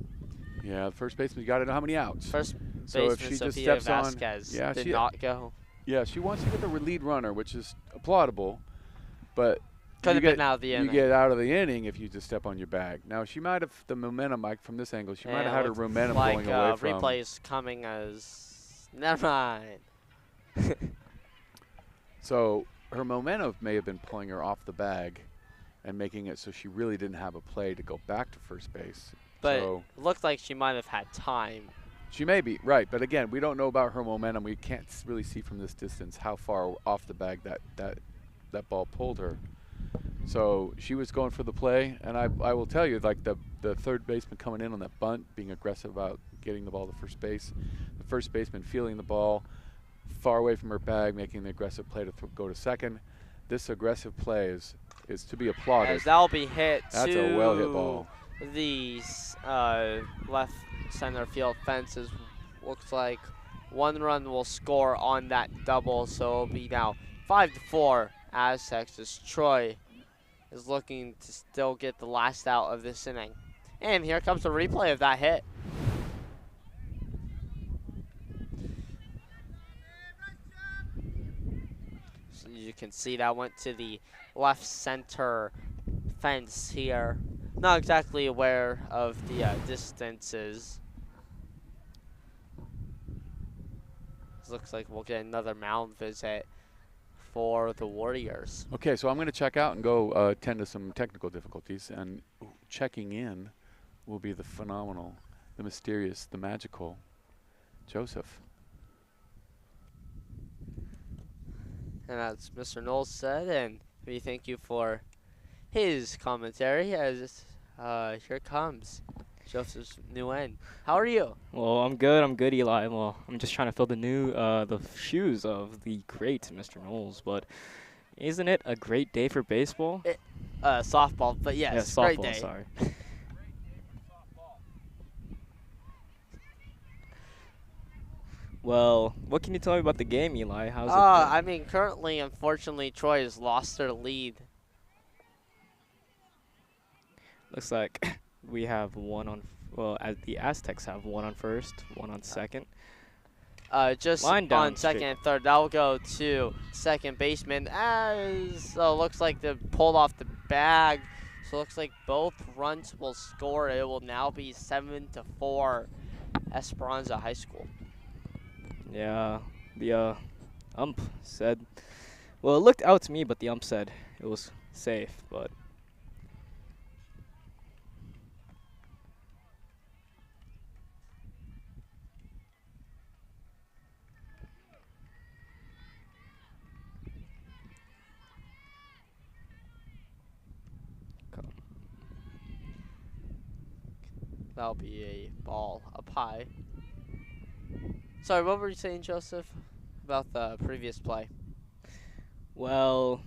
Yeah, the first baseman got it. How many outs? First So if baseman she just Sophia steps Vasquez on, did not go. Yeah, she wants to get the lead runner, which is applaudable, but Could have been out of the inning. You get out of the inning if you just step on your bag. Now she might have the momentum, like from this angle. She might have had her momentum going away from. Replays coming as never mind. So her momentum may have been pulling her off the bag, and making it so she really didn't have a play to go back to first base. But so it looked like she might have had time. she may be right, but again, we don't know about her momentum. We can't really see from this distance how far off the bag that ball pulled her. So she was going for the play, and I will tell you, like the third baseman coming in on that bunt, being aggressive about getting the ball to first base, the first baseman feeling the ball far away from her bag, making the aggressive play to go to second. This aggressive play is to be applauded. As that'll be hit That's to a well hit ball. the left center field fences. Looks like 1 run will score on that double, so it'll be now 5-4 Aztecs, as Troy is looking to still get the last out of this inning. And here comes the replay of that hit. So you can see that went to the left center fence here. Not exactly aware of the distances. Looks like we'll get another mound visit for the Warriors. Okay, so I'm going to check out and go tend to some technical difficulties, and checking in will be the phenomenal, the mysterious, the magical Joseph. And as Mr. Knowles said, and we thank you for his commentary, as here comes Joseph's new end. How are you? Well, I'm good, Eli. Well, I'm just trying to fill the shoes of the great Mr. Knowles, but isn't it a great day for baseball? Softball, but yes, yeah, softball, great day. Sorry. Well, what can you tell me about the game, Eli? How's it been? I mean, currently, unfortunately, Troy has lost their lead. Looks like we have one on. Well, as the Aztecs have one on first, one on second. Just Line down on second and third, that'll go to second baseman. As looks like they pulled off the bag, so looks like both runs will score. It will now be 7-4, Esperanza High School. Yeah, the ump said. Well, it looked out to me, but the ump said it was safe. But That'll be a ball up high. Sorry, what were you saying, Joseph, about the previous play? well,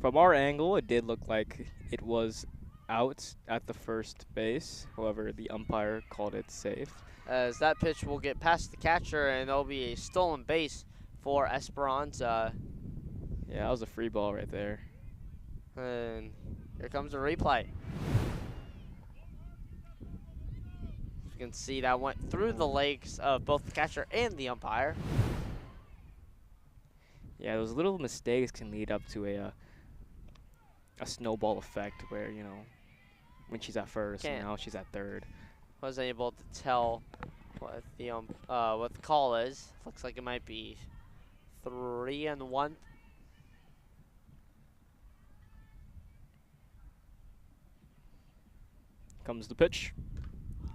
from our angle, it did look like it was out at the first base. However, the umpire called it safe. As that pitch will get past the catcher, and there'll be a stolen base for Esperanza. Yeah, that was a free ball right there. And here comes a replay. You can see that went through the legs of both the catcher and the umpire. Yeah, those little mistakes can lead up to a snowball effect where, you know, when she's at first and now she's at third. Wasn't able to tell what the call is. Looks like it might be 3-1. Comes the pitch.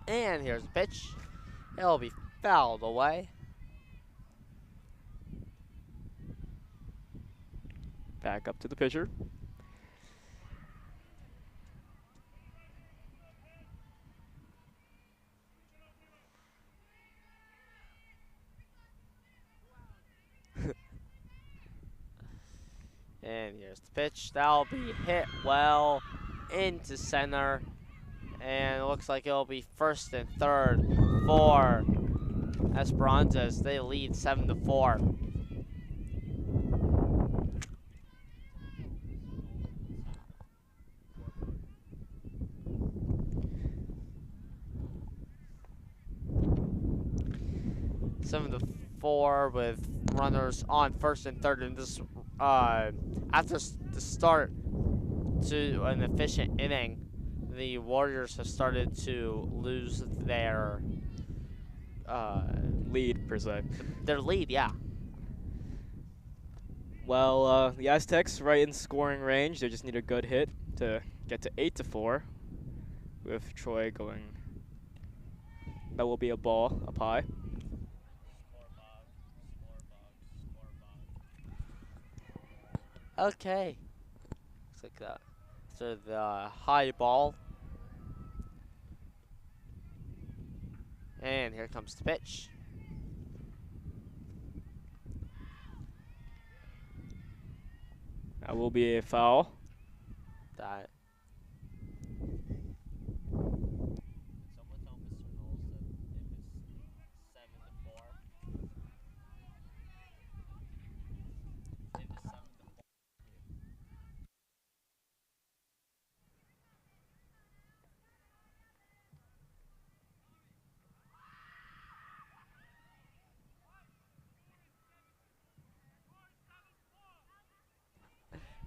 And here's the pitch. It'll be fouled away. Back up to the pitcher. And here's the pitch. That'll be hit well into center. And it looks like it'll be first and third for Esperanza as they lead 7-4. Seven to 4 with runners on first and third, and this after the start to an efficient inning, the Warriors have started to lose their Lead, per se. their lead. Yeah. Well, the Aztecs right in scoring range. They just need a good hit to get to 8-4. With Troy going. That will be a ball up high. Okay. Looks like that. So the high ball. And here comes the pitch. That will be a foul. That.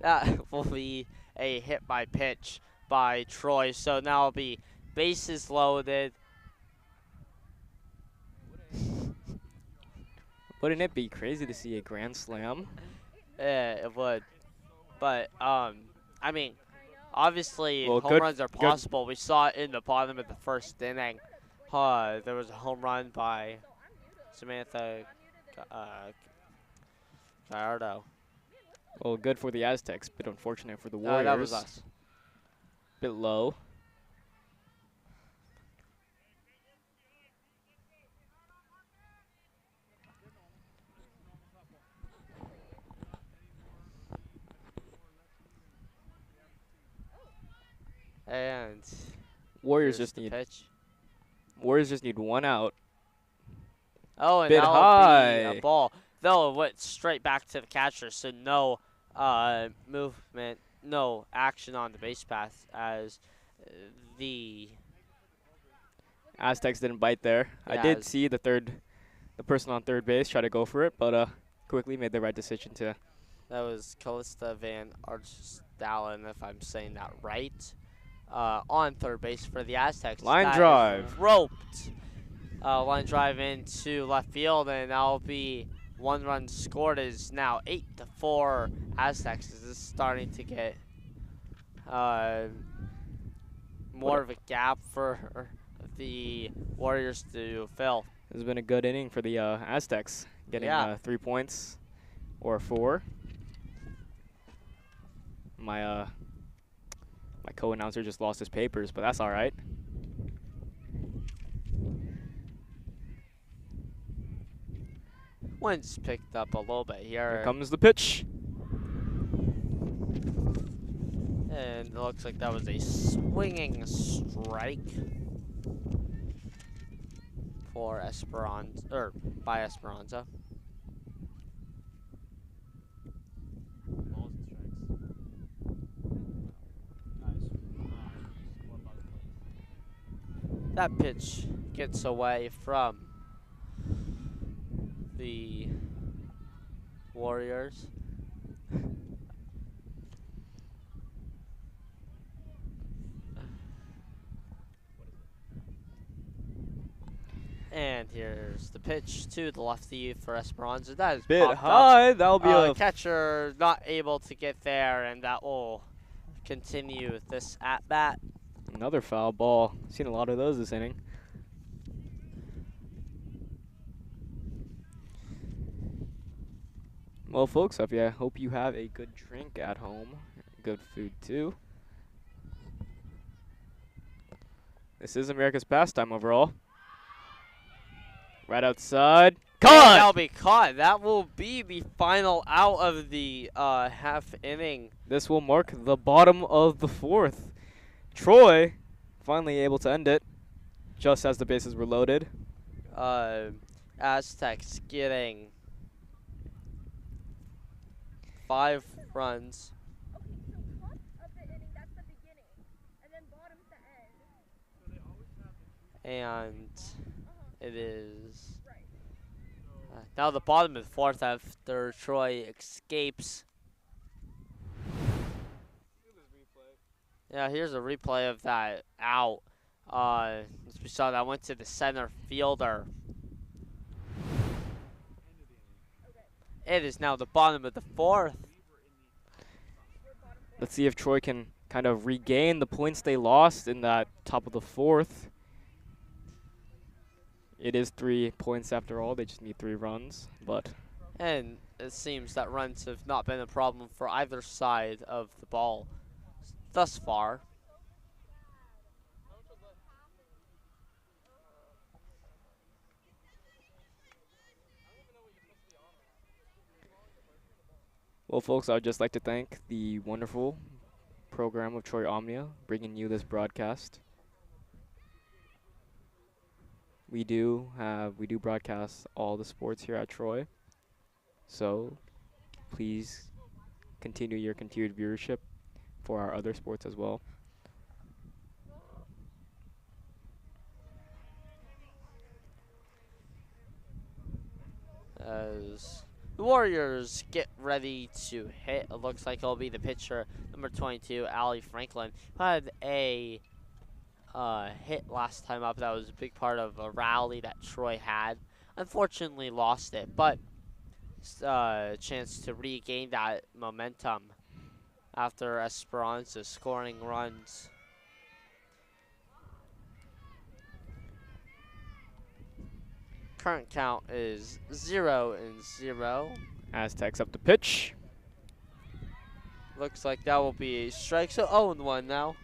That will be a hit by pitch by Troy. So now it'll be bases loaded. Wouldn't it be crazy to see a grand slam? It would. But, I mean, obviously Well, home runs are possible. We saw it in the bottom of the first inning. There was a home run by Samantha Gallardo. Well, good for the Aztecs, but unfortunate for the Warriors. That was us. Bit low. And Warriors here's just the need pitch. Warriors just need one out. Oh, and Bit that'll high. be a ball. Though it went straight back to the catcher, so no movement, no action on the base path as the Aztecs didn't bite there. I did Yes. see the person on third base try to go for it, but quickly made the right decision to. that was Callista Van Arstalen, if I'm saying that right, on third base for the Aztecs. Line That is drive. roped. Line drive into left field, and that'll be 1 run scored. Is now 8-4 Aztecs. This is starting to get more of a gap for the Warriors to fill. This has been a good inning for the Aztecs, getting Yeah. 3 points or 4. My co-announcer just lost his papers, but that's all right. Wind's picked up a little bit Here here, comes the pitch. and it looks like that was a swinging strike for Esperanza, or by Esperanza. That pitch gets away from the Warriors. And here's the pitch to the lefty for Esperanza. That is Bit popped up. high. That'll be a Catcher not able to get there, and that will continue this at bat. another foul ball. Seen a lot of those this inning. Well, folks, I hope you have a good drink at home. Good food, too. This is America's pastime overall. Right outside. And Caught! that'll be caught. That will be the final out of the half inning. This will mark the bottom of the 4th. Troy finally able to end it just as the bases were loaded. Aztecs getting 5 runs. And it is now the bottom of the 4th after Troy escapes. Yeah, here's a replay of that out. As we saw, that went to the center fielder. It is now the bottom of the 4th. Let's see if Troy can kind of regain the points they lost in that top of the 4th. It is 3 points after all. They just need 3 runs, but And it seems that runs have not been a problem for either side of the ball thus far. well, folks, I would just like to thank the wonderful program of Troy Omnia bringing you this broadcast. We do broadcast all the sports here at Troy, so please continue your continued viewership for our other sports as well. As the Warriors get ready to hit, it looks like it'll be the pitcher, number 22, Ali Franklin, who had a hit last time up. That was a big part of a rally that Troy had. Unfortunately lost it, but chance to regain that momentum after Esperanza scoring runs. Current count is 0-0. Aztecs up the pitch. Looks like that will be a strike, so 0-1 now.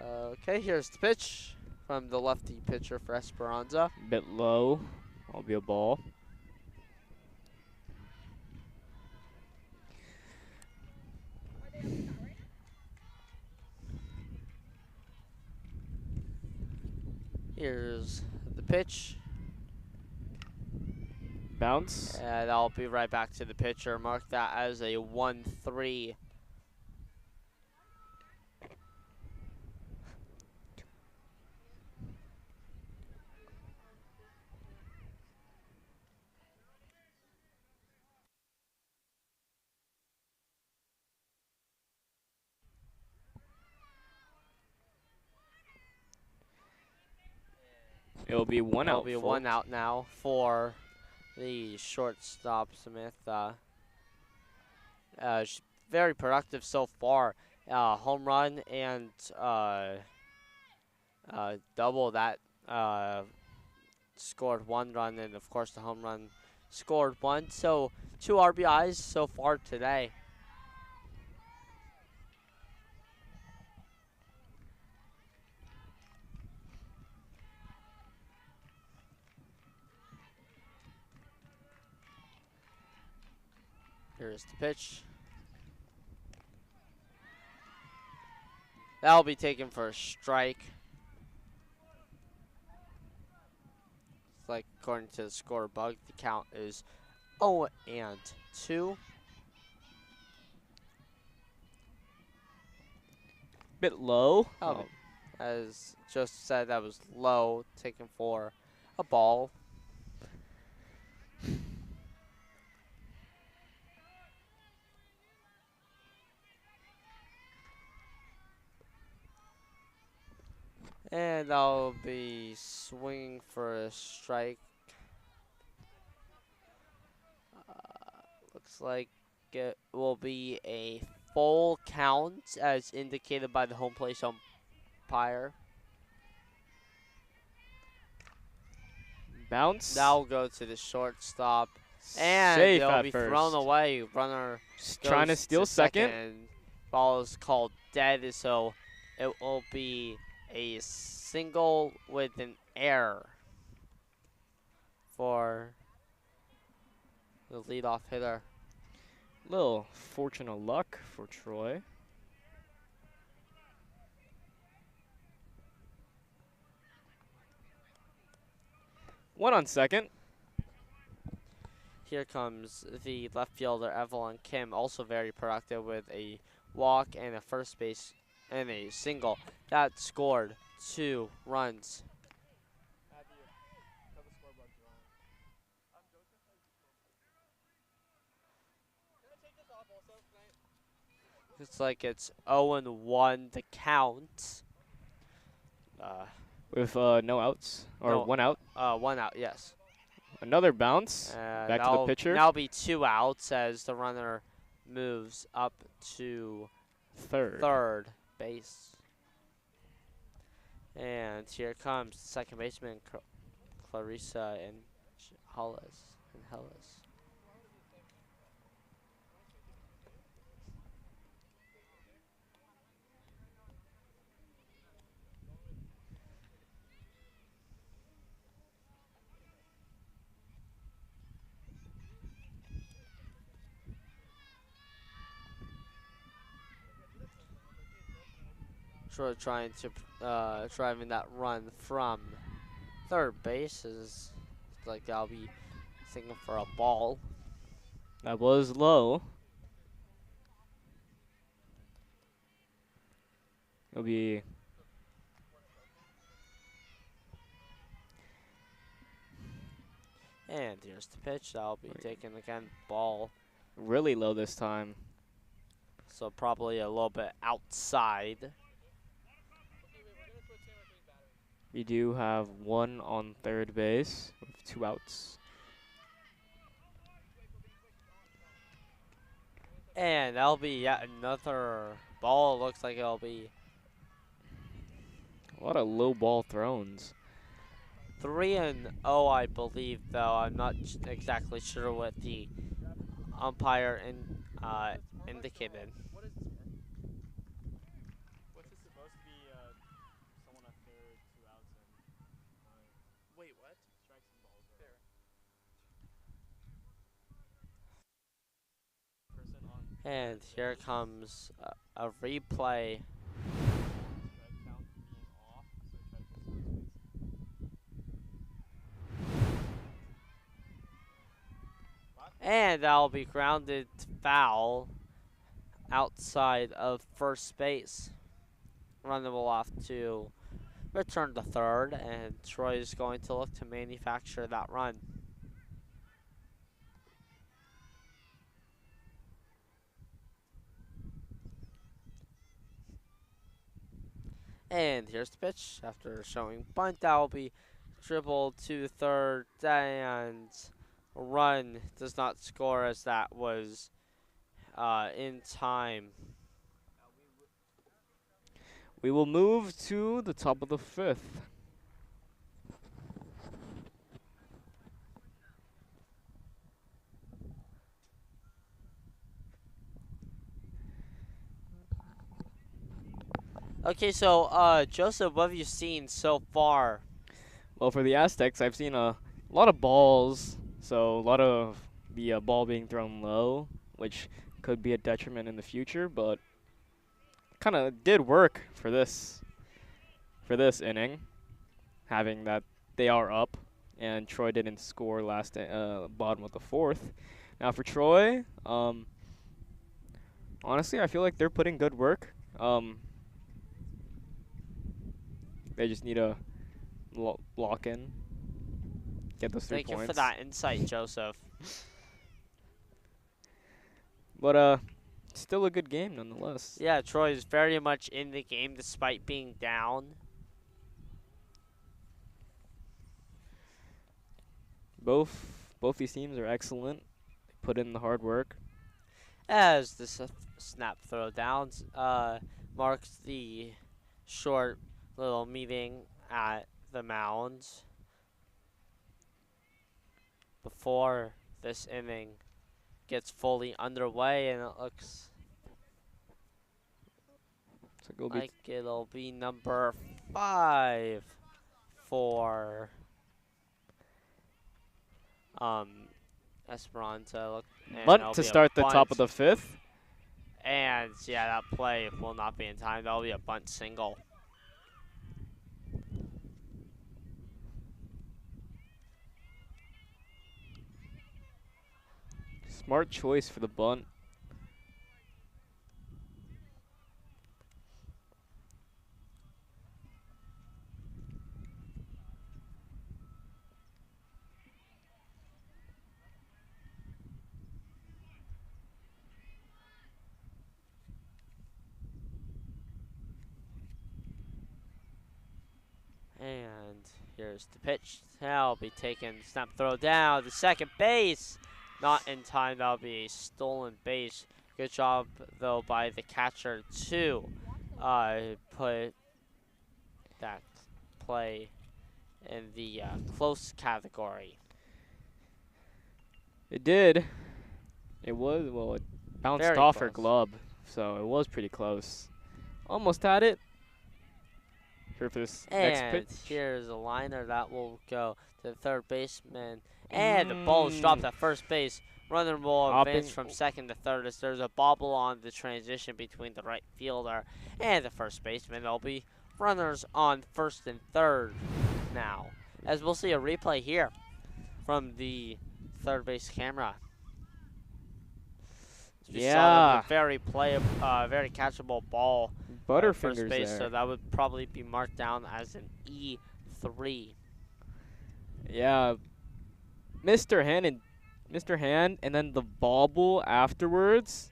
Okay, here's the pitch from the lefty pitcher for Esperanza. Bit low. Will be a ball. Here's the pitch Bounce. And I'll be right back to the pitcher. Mark that as a 1-3. It'll be one It'll out. be folks. 1 out now for the shortstop, Smith. Very productive so far. Home run and double that scored 1 run, and of course the home run scored 1. So 2 RBIs so far today. Here's the pitch. That'll be taken for a strike. It's like according to the score bug, the count is 0-2. Bit low. Oh, as just said, that was low, taken for a ball. And I'll be swinging for a strike. Looks like it will be a full count as indicated by the home plate umpire. Bounce. That'll go to the shortstop. And Safe it'll at be first. thrown away. Runner Just trying to goes steal second. and ball is called dead, so it will be a single with an error for the leadoff hitter. Little fortune of luck for Troy. One on second. Here comes the left fielder, Evelyn Kim, also very productive with a walk and a first base and a single. That scored 2 runs. Looks like it's 0-1 to count. With no outs. Or No. 1 out. 1 out, yes. Another bounce. Back to the pitcher. Now be 2 outs as the runner moves up to third base. And here comes second baseman Clarissa and Hollis. Sort of trying to driving that run from third base is like I'll be thinking for a ball. That was low. It'll be And here's the pitch. That'll be taken again, ball. really low this time. So probably a little bit outside. We do have 1 on third base with 2 outs. And that'll be yet another ball. Looks like it'll be A lot of low ball throws. 3-0, I believe, though. I'm not exactly sure what the umpire indicated. What's it supposed to be? Someone on third, 2 outs, and wait, what? Strikes and balls. Fair. Person on And here comes a replay. strike count being off, so I try to put some space. And that'll be grounded foul outside of first base. Runner will have to return to third, and Troy is going to look to manufacture that run. And here's the pitch. After showing bunt, that will be dribbled to third, and run does not score as that was in time. We will move to the top of the fifth. Okay, so Joseph, what have you seen so far? Well, for the Aztecs, I've seen a lot of balls, so a lot of the ball being thrown low, which could be a detriment in the future, but kind of did work for this inning, having that they are up, and Troy didn't score last bottom of the fourth. Now for Troy, honestly, I feel like they're putting good work. They just need to lock in, get those 3 Thank points. you for that insight, Joseph. But still a good game nonetheless. Yeah, Troy is very much in the game despite being down. Both these teams are excellent. They put in the hard work. As the snap throw down marks the short little meeting at the mound before this inning gets fully underway, and it looks like it'll be number 5 for Esperanza. Bunt to start the top of the fifth. And yeah, that play will not be in time. That'll be a bunt single. Smart choice for the bunt. And here's the pitch. That'll be taken. Snap throw down to second base. Not in time. That'll be a stolen base. Good job, though, by the catcher to put that play in the close category. It did. It was, well, it bounced Very off her close. glove, so it was pretty close. Almost had it. Here for this next And pitch. here's a liner that will go to the third baseman. And the ball is dropped at first base. Runner will advance from second to third as there's a bobble on the transition between the right fielder and the first baseman. There'll be runners on first and third now, as we'll see a replay here from the third base camera. We saw that was a very very catchable ball. First Butterfingers base, there. so that would probably be marked down as an E3. Yeah, Mr. Hand, and then the bobble afterwards.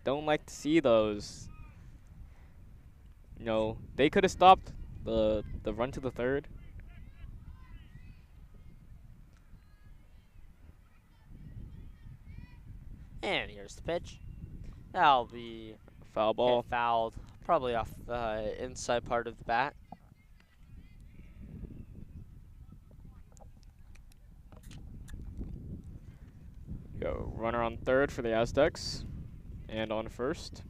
Don't like to see those. No, they could have stopped the run to the third. And here's the pitch. That'll be Foul ball. fouled, probably off the inside part of the bat. Go runner on third for the Aztecs, and on first.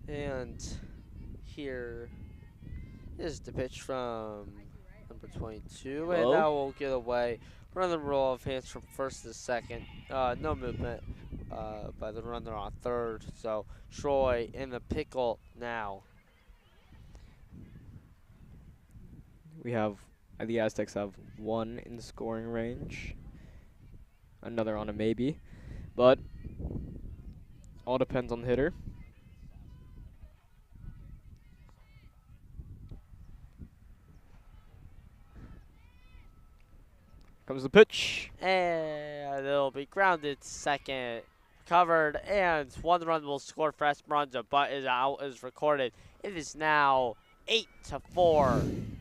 And here is the pitch from number 22, and that will get away. Runner roll of hands from first to second. No movement by the runner on third. So Troy in the pickle now. We have the Aztecs have one in scoring range, another on a maybe, but all depends on the hitter. Comes the pitch. And it'll be grounded second. Covered, and 1 run will score for Esperanza, but is out is recorded. It is now 8-4.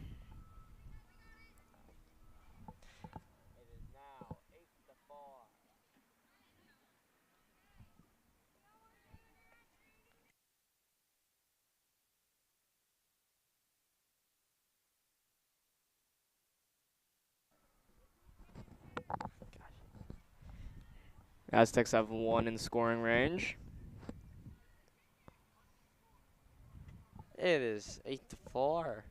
Aztecs have one in scoring range. It is 8-4.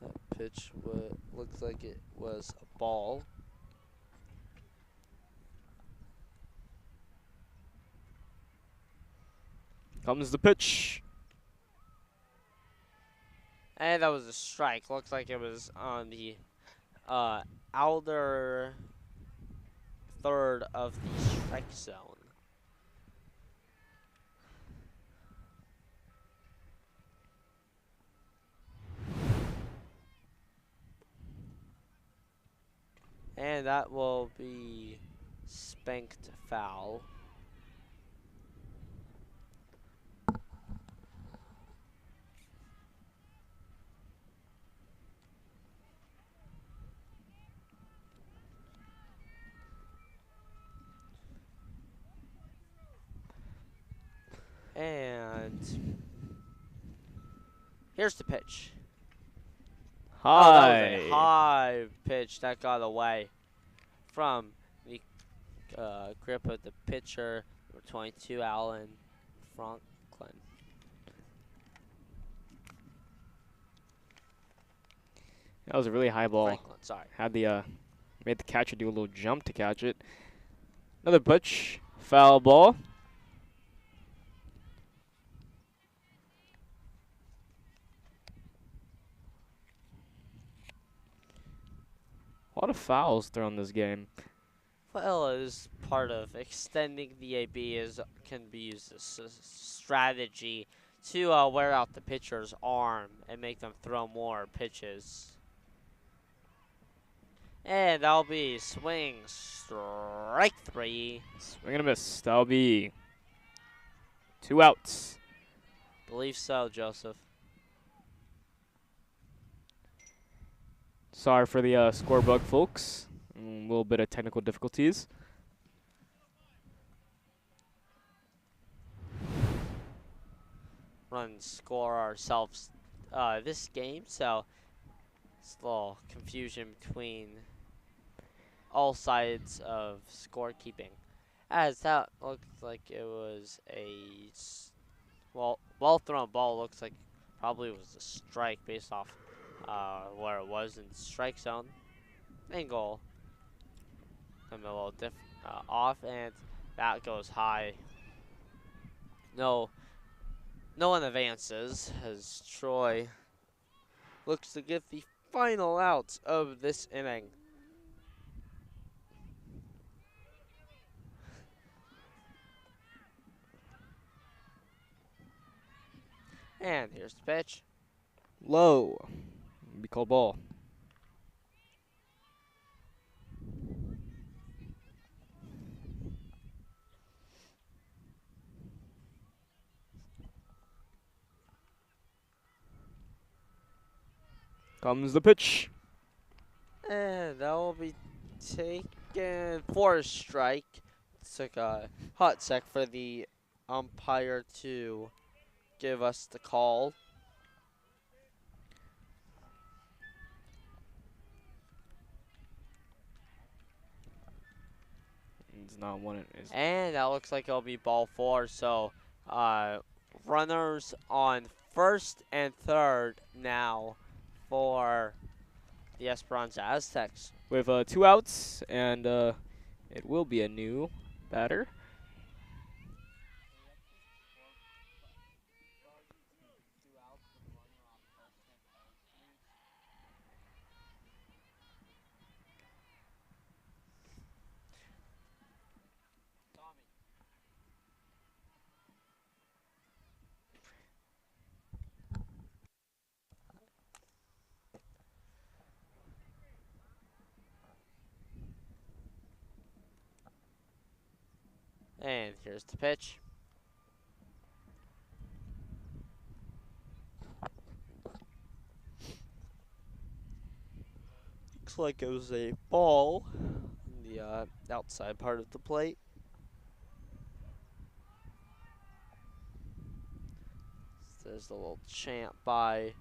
That pitch looks like it was a ball. Comes the pitch. And that was a strike. Looks like it was on the outer third of the strike zone. And that will be spanked foul. And here's the pitch. Oh, that was a high pitch that got away from the grip of the pitcher, number 22, Alan Franklin. That was a really high ball. Franklin, sorry. Had the made the catcher do a little jump to catch it. Another pitch, foul ball. A lot of fouls thrown this game. Well, it is part of extending the AB can be used as a strategy to wear out the pitcher's arm and make them throw more pitches. And that'll be swing strike 3. Swing and a miss. That'll be 2 outs. Believe so, Joseph. Sorry for the score bug, folks. A little bit of technical difficulties. Run score ourselves this game, so it's a little confusion between all sides of scorekeeping. As that looks like it was a well thrown ball. Looks like probably was a strike based off where it was in the strike zone. Angle. I'm a little off, and that goes high. No one advances as Troy looks to get the final out of this inning. And here's the pitch. Low. Be called ball. Comes the pitch. And that will be taken for a strike. Took a hot sec for the umpire to give us the call. It's not one. And that looks like it'll be ball 4. So runners on first and third now for the Esperanza Aztecs. We have 2 outs and It will be a new batter. And here's the pitch. Looks like it was a ball on the outside part of the plate. So there's a little chant by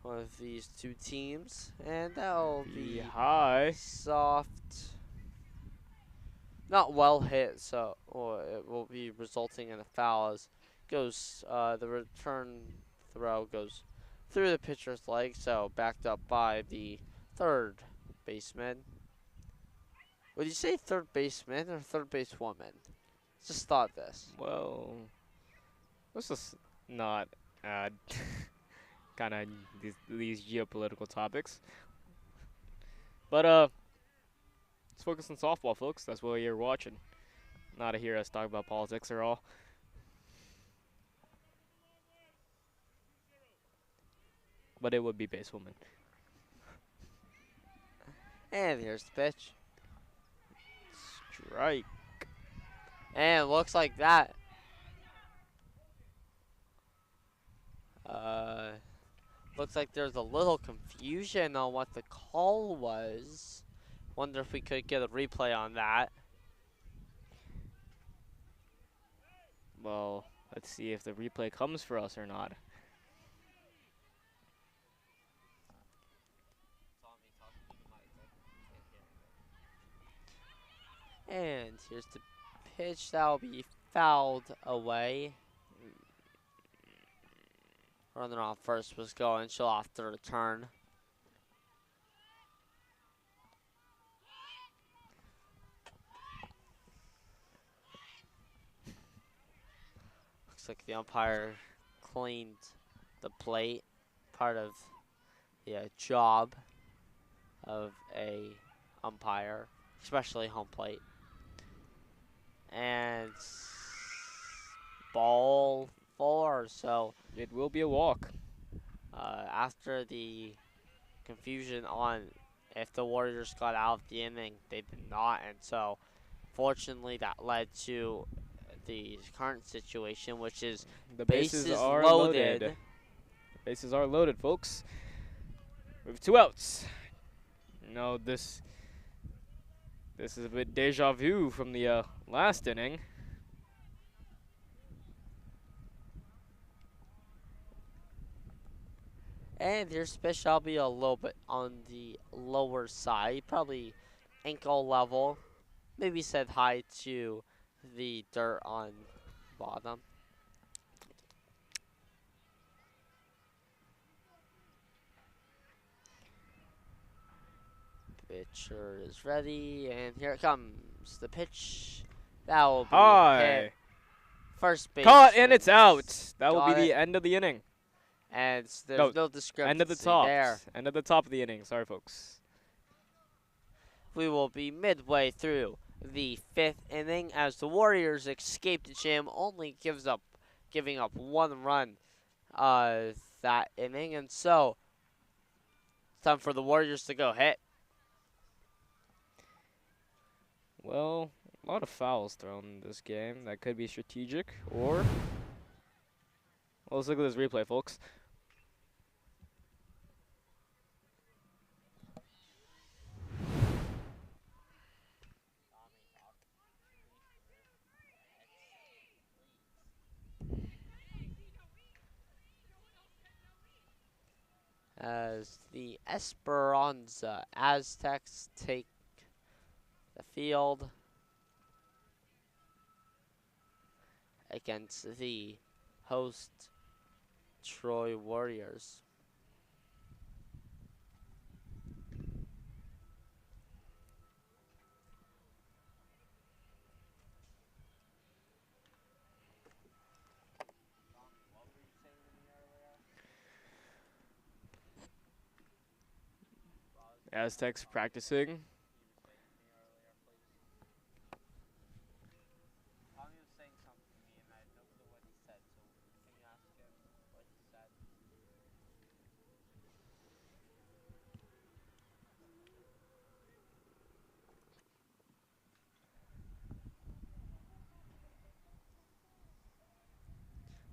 one of these two teams, and that'll Be be high. soft. Not well hit, so it will be resulting in a foul as goes the return throw goes through the pitcher's leg, so backed up by the third baseman. Would you say third baseman or third basewoman? Just thought this. Well, let's just not add kind of these geopolitical topics. But let's focus on softball, folks. That's what you're watching. Not to hear us talk about politics or all. But it would be basewoman. And here's the pitch. Strike. And it looks like that. Looks like there's a little confusion on what the call was. Wonder if we could get a replay on that. Well, let's see if the replay comes for us or not. And here's the pitch that'll be fouled away. Runner on first was going. She'll off the return. Looks like the umpire cleaned the plate. Part of the job of a umpire, especially home plate. And ball 4, so It will be a walk. after the confusion on if the Warriors got out of the inning, they did not, and so fortunately that led to the current situation, which is The bases bases are loaded. loaded. Bases are loaded, folks. We have 2 outs. No, this is a bit deja vu from the last inning. And here's pitch. I'll be a little bit on the lower side, probably ankle level. Maybe said hi to the dirt on bottom. Pitcher is ready, and here it comes. The pitch. That will be High. hit. First base. Caught, and it's out. That will be Got the it. end of the inning. And there's No, no discrepancy End of the top. there. End of the top of the inning. Sorry, folks. We will be midway through the 5th inning as the Warriors escape the jam, only giving up 1 run that inning, and so it's time for the Warriors to go hit. Well, a lot of fouls thrown in this game. That could be strategic, or well, let's look at this replay, folks. As the Esperanza Aztecs take the field against the host Troy Warriors. Aztecs practicing.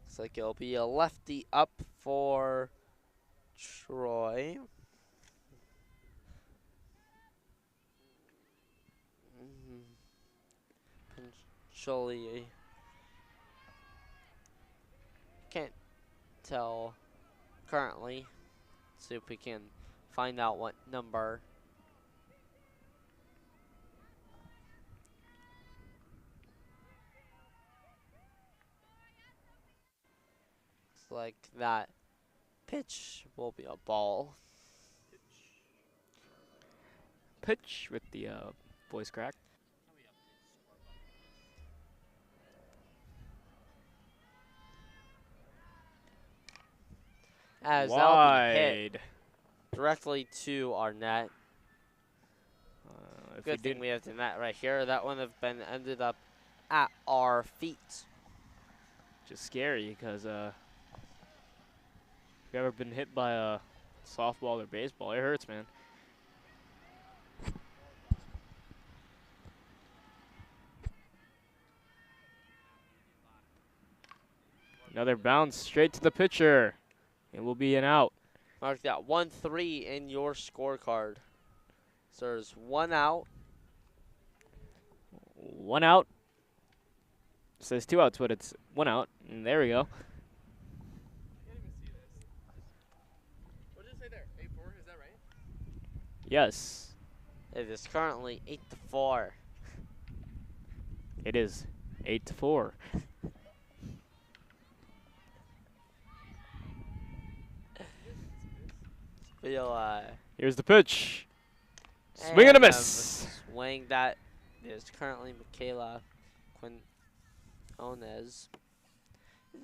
Looks like it'll be a lefty up for Troy. Potentially, can't tell currently. See if we can find out what number. Looks like that pitch will be a ball. Pitch with the voice crack. As that'll be hit Wide. directly to our net. If Good we thing did, we have the net right here. That one have been ended up at our feet. just scary because if you've ever been hit by a softball or baseball, it hurts, man. Another bounce straight to the pitcher. It will be an out. Mark that 1-3 in your scorecard. So there's one out. One out. It says two outs, but it's one out. And there we go. Can't even see this. What did it say there? 8-4, is that right? Yes, It is currently 8-4. it is 8-4. Feel Here's the pitch. Swing and a miss. Swing that is currently Michaela Quinones.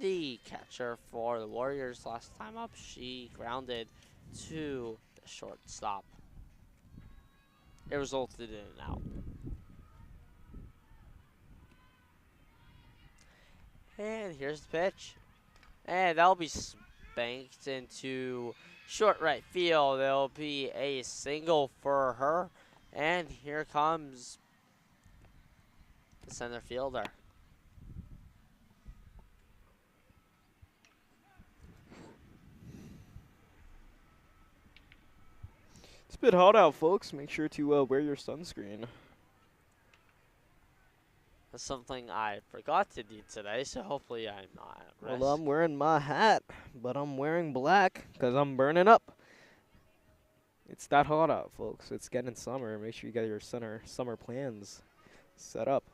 The catcher for the Warriors last time up, she grounded to the shortstop. It resulted in an out. And here's the pitch. And that'll be spanked into short right field. There'll be a single for her. And here comes the center fielder. It's a bit hot out, folks. Make sure to wear your sunscreen. That's something I forgot to do today, so hopefully I'm not at risk. Well, I'm wearing my hat, but I'm wearing black because I'm burning up. It's that hot out, folks. It's getting summer. Make sure you get your summer plans set up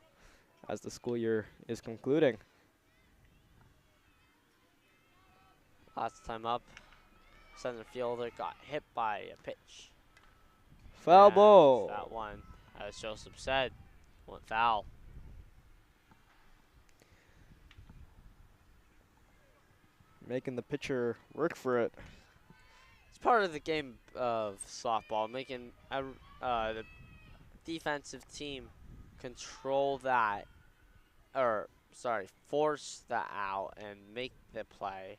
as the school year is concluding. Last time up, center fielder got hit by a pitch. Foul And ball. That one, as Joseph said, went foul. Making the pitcher work for it. It's part of the game of softball, making the defensive team control that, or sorry, force that out and make the play.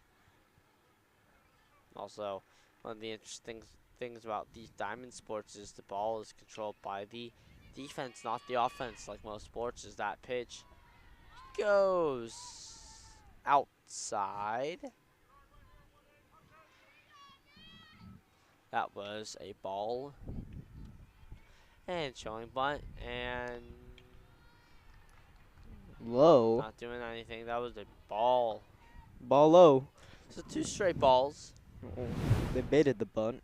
Also, one of the interesting things about these diamond sports is the ball is controlled by the defense, not the offense. Like most sports, is that pitch goes outside. That was a ball. And showing bunt and Low. not doing anything. That was a ball. Ball low. So 2 straight balls. Oh, they baited the bunt.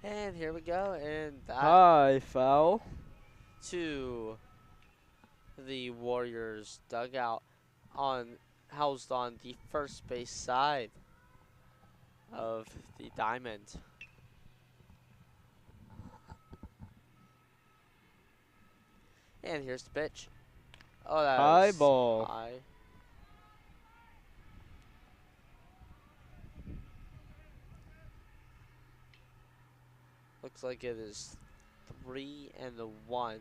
And here we go. And that High foul. to the Warriors dugout housed on the first base side of the diamond. And here's the pitch. Oh, that High was ball. high. Looks like it is 3 and the 1.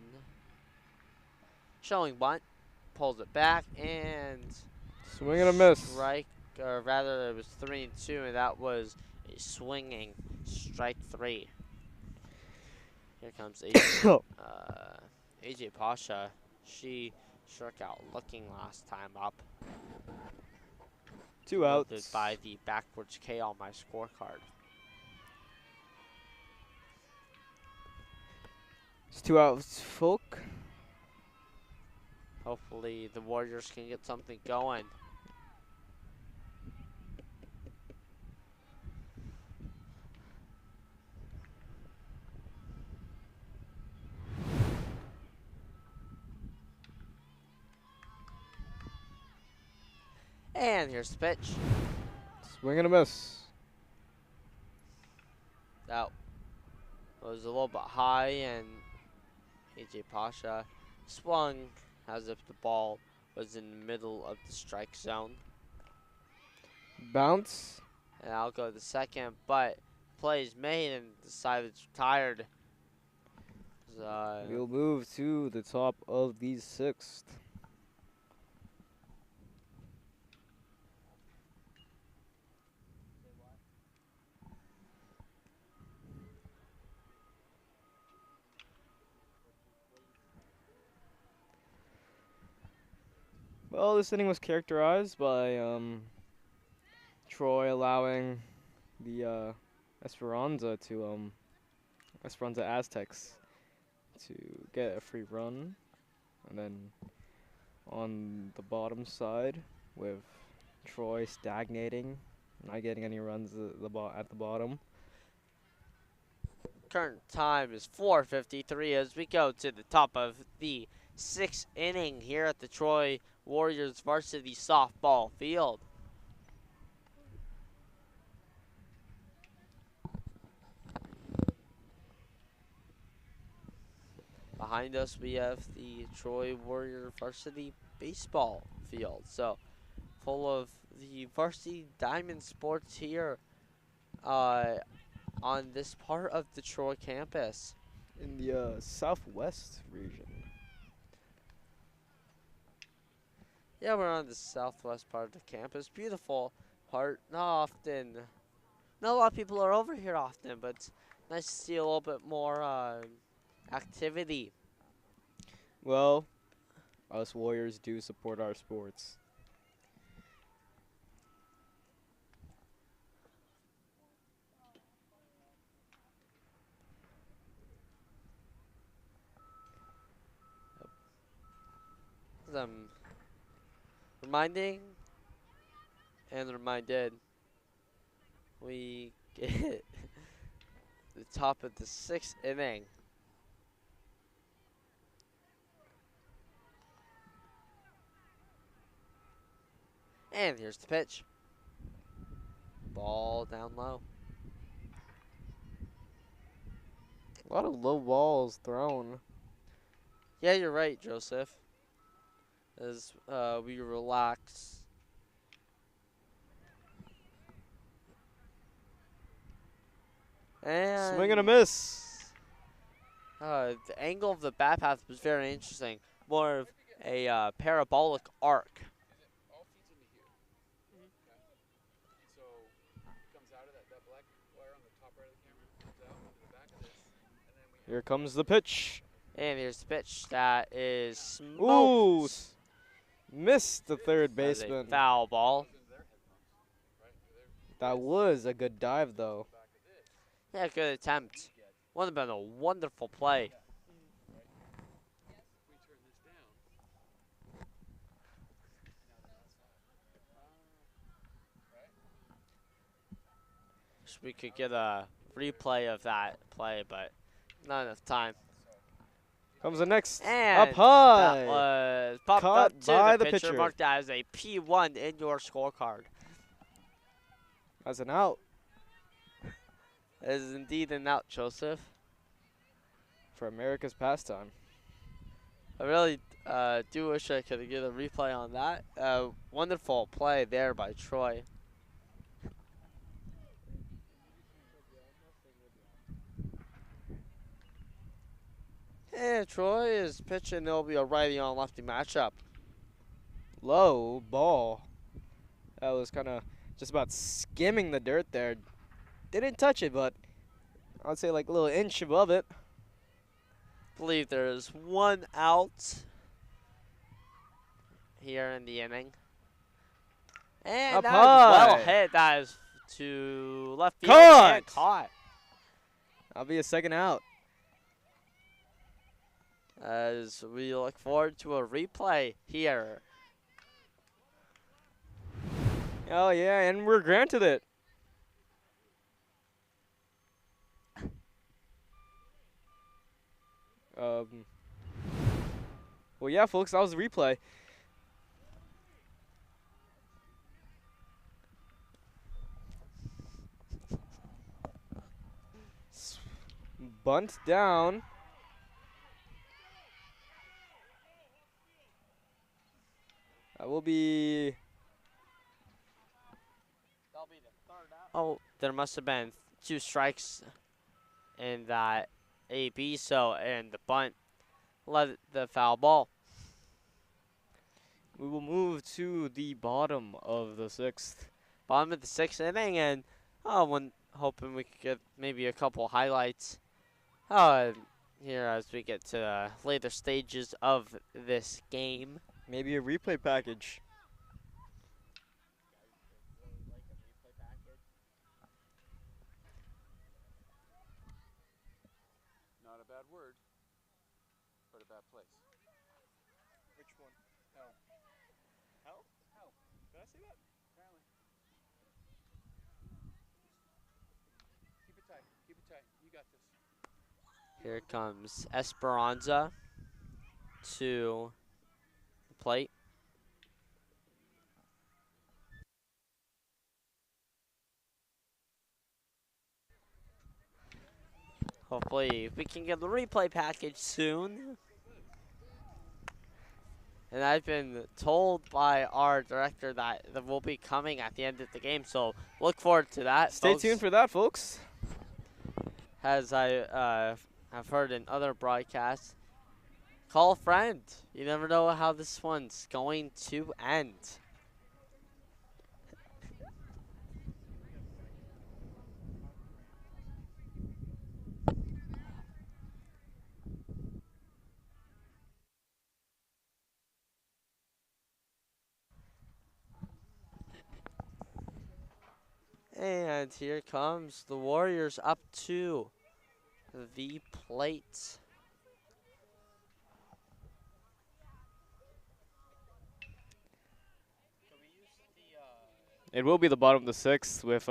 Showing bunt. Pulls it back and Swing and a miss. strike, or rather it was 3 and 2, and that was a swinging strike 3. Here comes AJ Pasha. She struck out looking last time up. 2 Noted outs. by the backwards K on my scorecard. It's 2 outs, folk. Hopefully the Warriors can get something going. And here's the pitch. Swing and a miss. That was a little bit high, and AJ Pasha swung as if the ball was in the middle of the strike zone. Bounce. And I'll go to second, but play is made and decided it's retired. We'll move to the top of the 6th. Well, this inning was characterized by Troy allowing the Esperanza Aztecs to get a free run, and then on the bottom side with Troy stagnating, not getting any runs at the bottom. Current time is 4:53 as we go to the top of the 6th inning here at the Troy Warriors varsity softball field. Behind us we have the Troy Warrior varsity baseball field. So full of the varsity diamond sports here on this part of the Troy campus. In the southwest region. Yeah, we're on the southwest part of the campus. Beautiful part. Not a lot of people are over here often, but it's nice to see a little bit more activity. Well, us Warriors do support our sports. I'm reminding and reminded we get the top of the 6th inning. And here's the pitch. Ball down low. A lot of low balls thrown. Yeah, you're right, Joseph. As we relax. And Swing and a miss. the angle of the bat path was very interesting. More of a parabolic arc. All feeds into here. So it comes out of that black wire on the top right of the camera, comes out into the back of this, and then we Here comes the pitch. And here's the pitch. That is smoked. Ooh, missed the third That is a baseman. foul ball. That was a good dive, though. Yeah, good attempt. Would have been a wonderful play. Wish we could get a replay of that play, but not enough time. Comes the next And up high. that was popped Caught up to by the the pitcher, pitcher. marked as a P1 in your scorecard. As an out It is indeed an out, Joseph. for America's pastime. I really do wish I could get a replay on that. Wonderful play there by Troy. And Troy is pitching. It'll be a righty on lefty matchup. Low ball. That was kind of just about skimming the dirt there. Didn't touch it, but I'd say like a little inch above it. Believe there is 1 out here in the inning. And Up that is well high. hit. That is to left field Caught. and caught. That'll be a second out. As we look forward to a replay here. Oh yeah, and we're granted it. Well, yeah, folks, that was the replay. Bunt down. That will be. Oh, there must have been 2 strikes in that AB, so, and the bunt led the foul ball. We will move to the bottom of the 6th. Bottom of the 6th inning, and hoping we could get maybe a couple highlights here as we get to the later stages of this game. Maybe a replay package. Not a bad word, but a bad place. Which one? Hell. Hell? Hell. Did I say that? Apparently. Keep it tight. Keep it tight. You got this. Here comes Esperanza to the plate. Hopefully we can get the replay package soon. And I've been told by our director that will be coming at the end of the game, so look forward to that. Stay folks. tuned for that, folks. As I have heard in other broadcasts, call a friend. You never know how this one's going to end. And here comes the Warriors up to the plate. It will be the bottom of the 6th with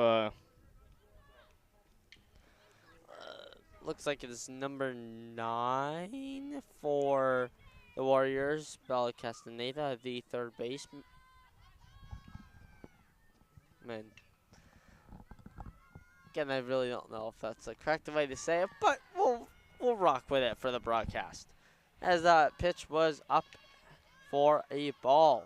Looks like it is number 9 for the Warriors, Bella Castaneda, the third baseman. Again, I really don't know if that's the correct way to say it, but we'll rock with it for the broadcast. As that pitch was up for a ball.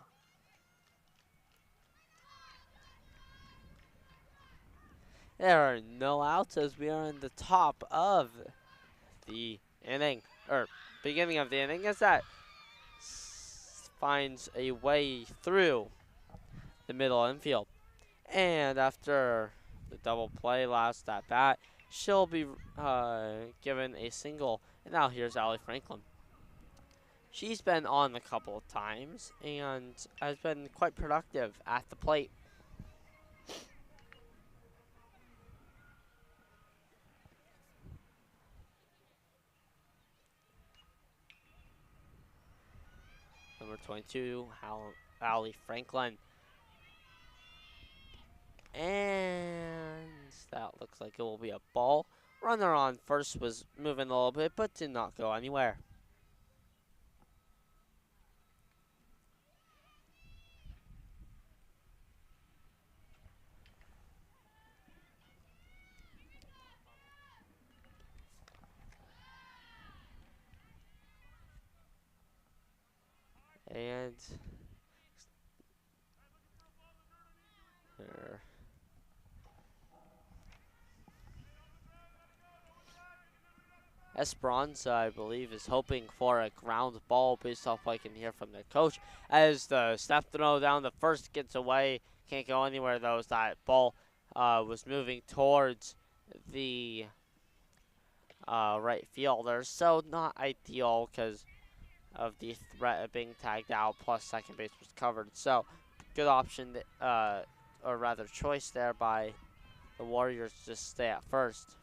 There are no outs as we are in the top of the inning, or beginning of the inning, as that finds a way through the middle infield. And after the double play last at bat, she'll be given a single. And now here's Allie Franklin. She's been on a couple of times and has been quite productive at the plate. Number 22, Allie Franklin. And that looks like it will be a ball. Runner on first was moving a little bit, but did not go anywhere. And there. Esperanza, I believe, is hoping for a ground ball based off what I can hear from their coach. As the snap throw down the first gets away, can't go anywhere though, as that ball was moving towards the right fielder. So not ideal because of the threat of being tagged out, plus second base was covered. So good option, or rather choice there by the Warriors to stay at first.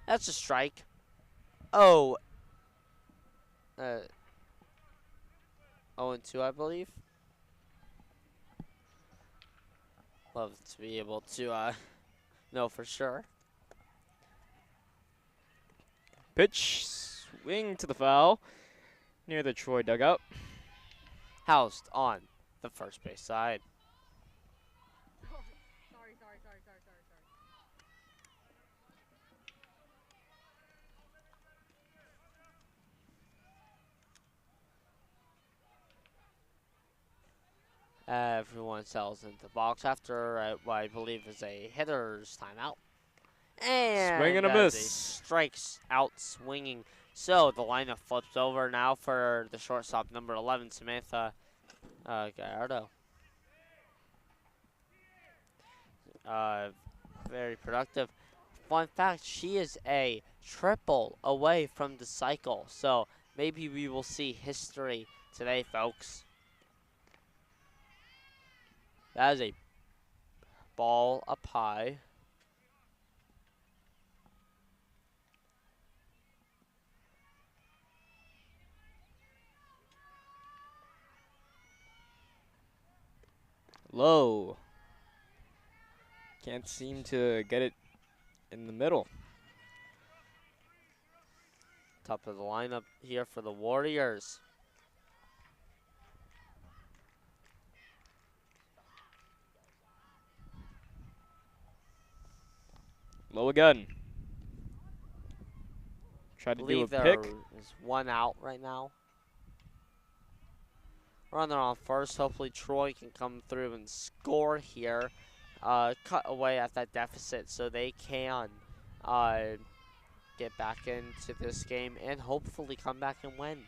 That's a strike. Oh. 0-2, I believe. Love to be able to know for sure. Pitch, swing to the foul near the Troy dugout. Housed on the first base side. Everyone settles into the box after what I believe is a hitter's timeout. And Swing and a that's miss. Strikes out swinging. So the lineup flips over now for the shortstop, number 11, Samantha Gallardo. Very productive. Fun fact, she is a triple away from the cycle. So maybe we will see history today, folks. That is a ball up high. Low. Can't seem to get it in the middle. Top of the lineup here for the Warriors. Low again. Try to do a Believe there pick. is one out right now. Runner on first. Hopefully Troy can come through and score here. Cut away at that deficit so they can get back into this game and hopefully come back and win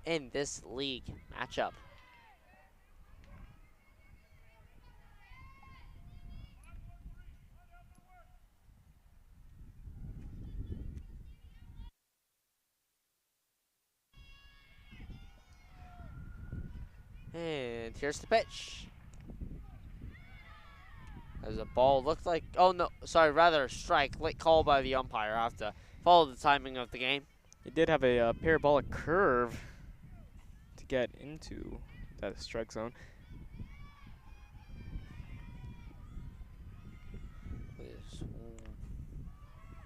in this league matchup. And here's the pitch. As a ball looked like, oh no, sorry, rather a strike. Late call by the umpire. I have to follow the timing of the game. He did have a parabolic curve to get into that strike zone.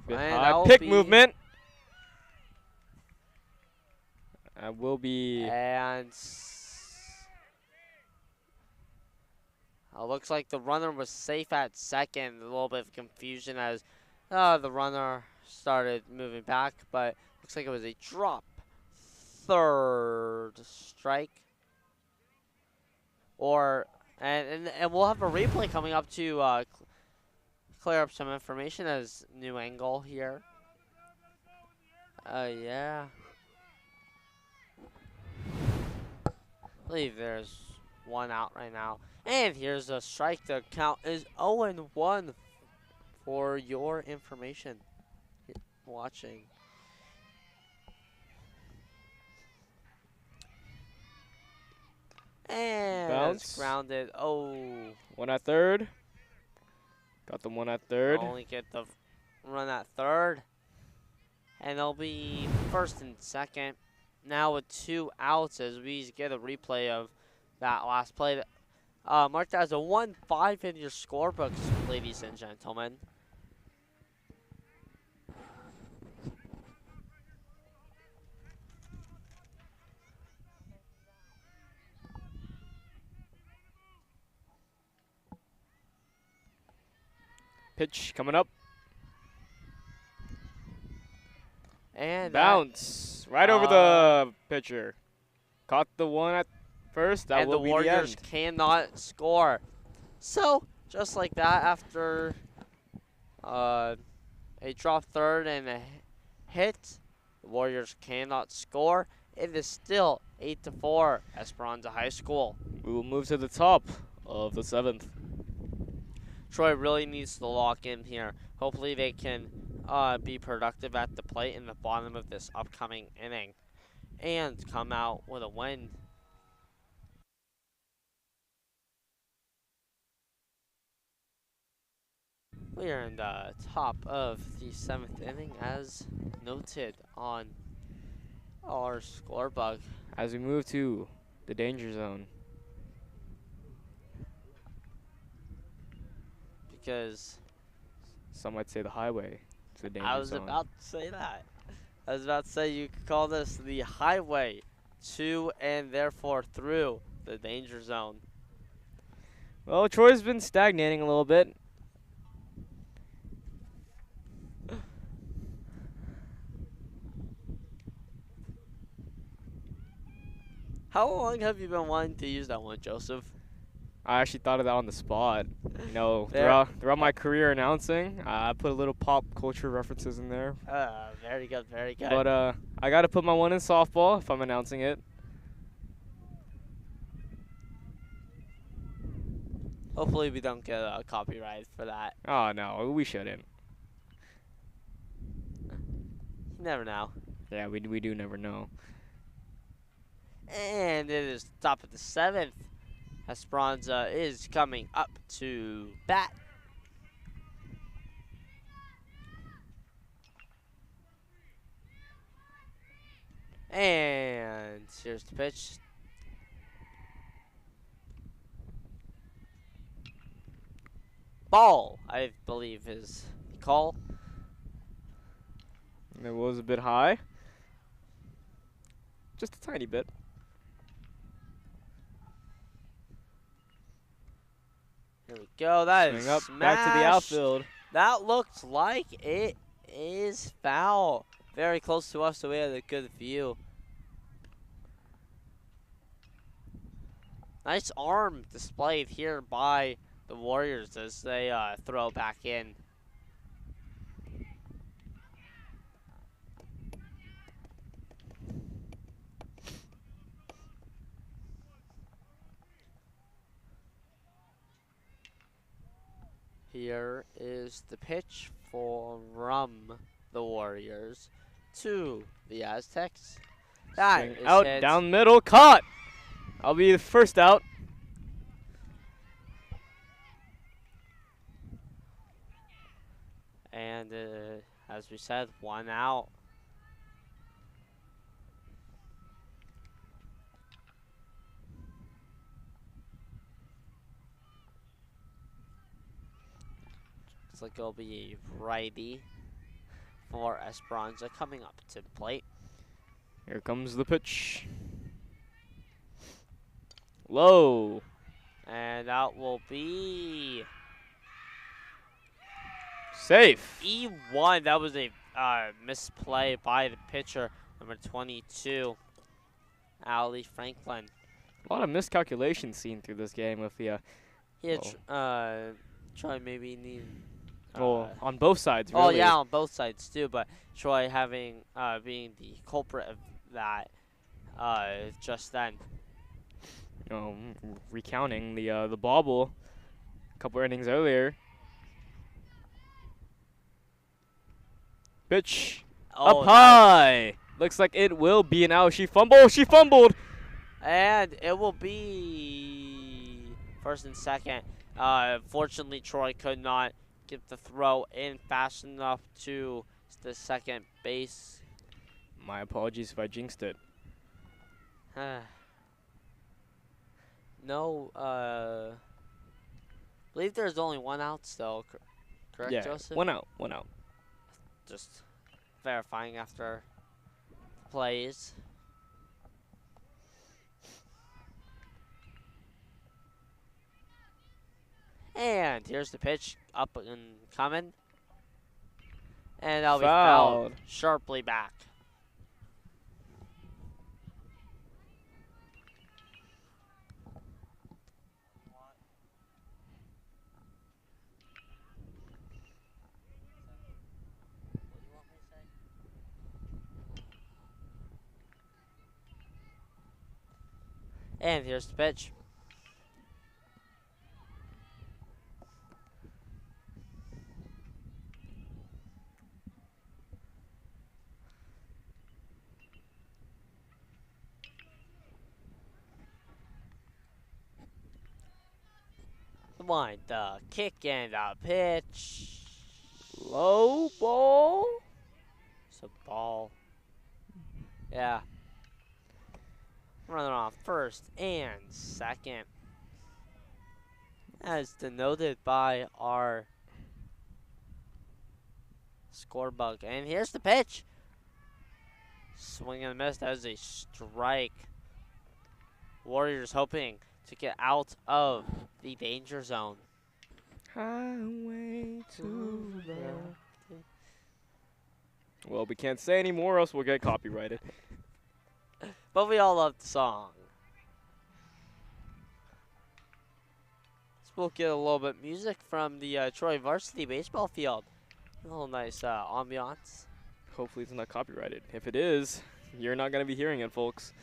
Bit And high that'll pick be- movement. Will be And looks like the runner was safe at second. A little bit of confusion as the runner started moving back, but looks like it was a drop. Third strike. And we'll have a replay coming up to clear up some information as new angle here. Yeah. I believe there's one out right now. And here's a strike. The count is 0-1 for your information watching. And Bounce. it's grounded. Oh. one at third. Got the one at third. Only get the run at third. And they'll be first and second. Now with 2 outs as we get a replay of that last play. That, marked as a 1-5 in your scorebooks, ladies and gentlemen. Pitch coming up. And Bounce right over the pitcher. Caught the one at first. That and will the be Warriors the end. cannot score. So, just like that, after A drop third and a hit. The Warriors cannot score. It is still 8-4, Esperanza High School. We will move to the top of the 7th. Troy really needs to lock in here. Hopefully they can be productive at the plate in the bottom of this upcoming inning and come out with a win. We are in the top of the 7th inning as noted on our score bug. As we move to the danger zone. Because Some might say the highway to the danger I was zone. about to say that. I was about to say you could call this the highway to and therefore through the danger zone. Well, Troy's been stagnating a little bit. How long have you been wanting to use that one, Joseph? I actually thought of that on the spot. You know, There. throughout my career announcing, I put a little pop culture references in there. Very good, very good. But I got to put my one in softball if I'm announcing it. Hopefully we don't get a copyright for that. Oh, no, we shouldn't. You never know. Yeah, we do never know. And it is top of the 7th. Esperanza is coming up to bat. And here's the pitch. Ball, I believe, is the call. It was a bit high. Just a tiny bit. Here we go. That is Swing up, smashed. back to the outfield. That looks like it is foul. Very close to us, so we had a good view. Nice arm displayed here by the Warriors as they throw back in. Here is the pitch from the Warriors to the Aztecs. That Swing is out, hit. down middle, caught. I'll be the first out. And as we said, 1 out. Looks like it'll be a righty for Esperanza coming up to the plate. Here comes the pitch. Low. And that will be Safe. E1. That was a misplay by the pitcher, number 22, Ali Franklin. A lot of miscalculations seen through this game with the He had Troy maybe need. well, on both sides, really. Oh yeah, on both sides too. But Troy having being the culprit of that just then. You know, recounting the bobble a couple innings earlier. Pitch Oh, up high. Looks like it will be an out. She fumbled. She fumbled. And it will be first and second. Fortunately, Troy could not get the throw in fast enough to the second base. My apologies if I jinxed it. No, I believe there's only 1 out still, correct, Yeah, Joseph? 1 out. 1 out. Just verifying after plays. And here's the pitch up and coming. And that'll be fouled sharply back. And here's the pitch. The wind, the kick, and the pitch. Low ball. It's a ball. Yeah. Runner on first and second. As denoted by our score bug. And here's the pitch. Swing and a miss. That is a strike. Warriors hoping to get out of the danger zone. Highway to the. Well, we can't say anymore, else we'll get copyrighted. But we all love the song. So we'll get a little bit of music from the Troy varsity baseball field. A little nice ambiance. Hopefully it's not copyrighted. If it is, you're not going to be hearing it, folks.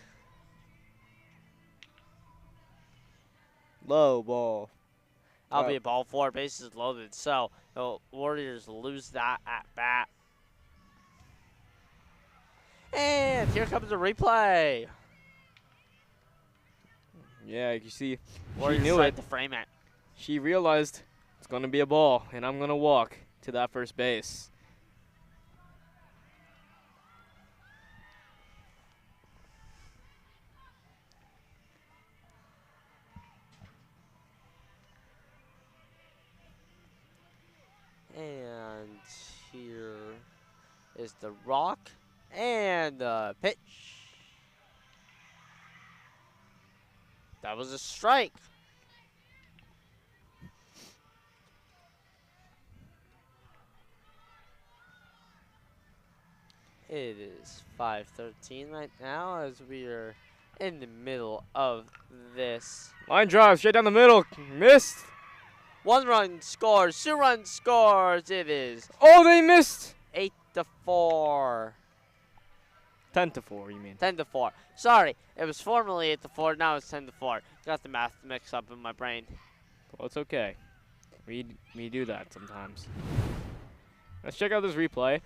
Low ball. That'll be a ball, 4 bases loaded. So the Warriors lose that at bat. And here comes a replay. Yeah, you see, Warriors knew tried it. to frame it. She realized it's going to be a ball, and I'm going to walk to that first base. And here is the rock and the pitch. That was a strike. It is 5:13 right now as we are in the middle of this. Line drive, straight down the middle. Missed. 1 run scores, 2 runs scores. It is Oh, they missed. 8-4. 10-4, you mean. 10-4. Sorry, it was formerly 8-4. Now it's 10-4. Got the math mixed up in my brain. Well, it's okay. We do that sometimes. Let's check out this replay.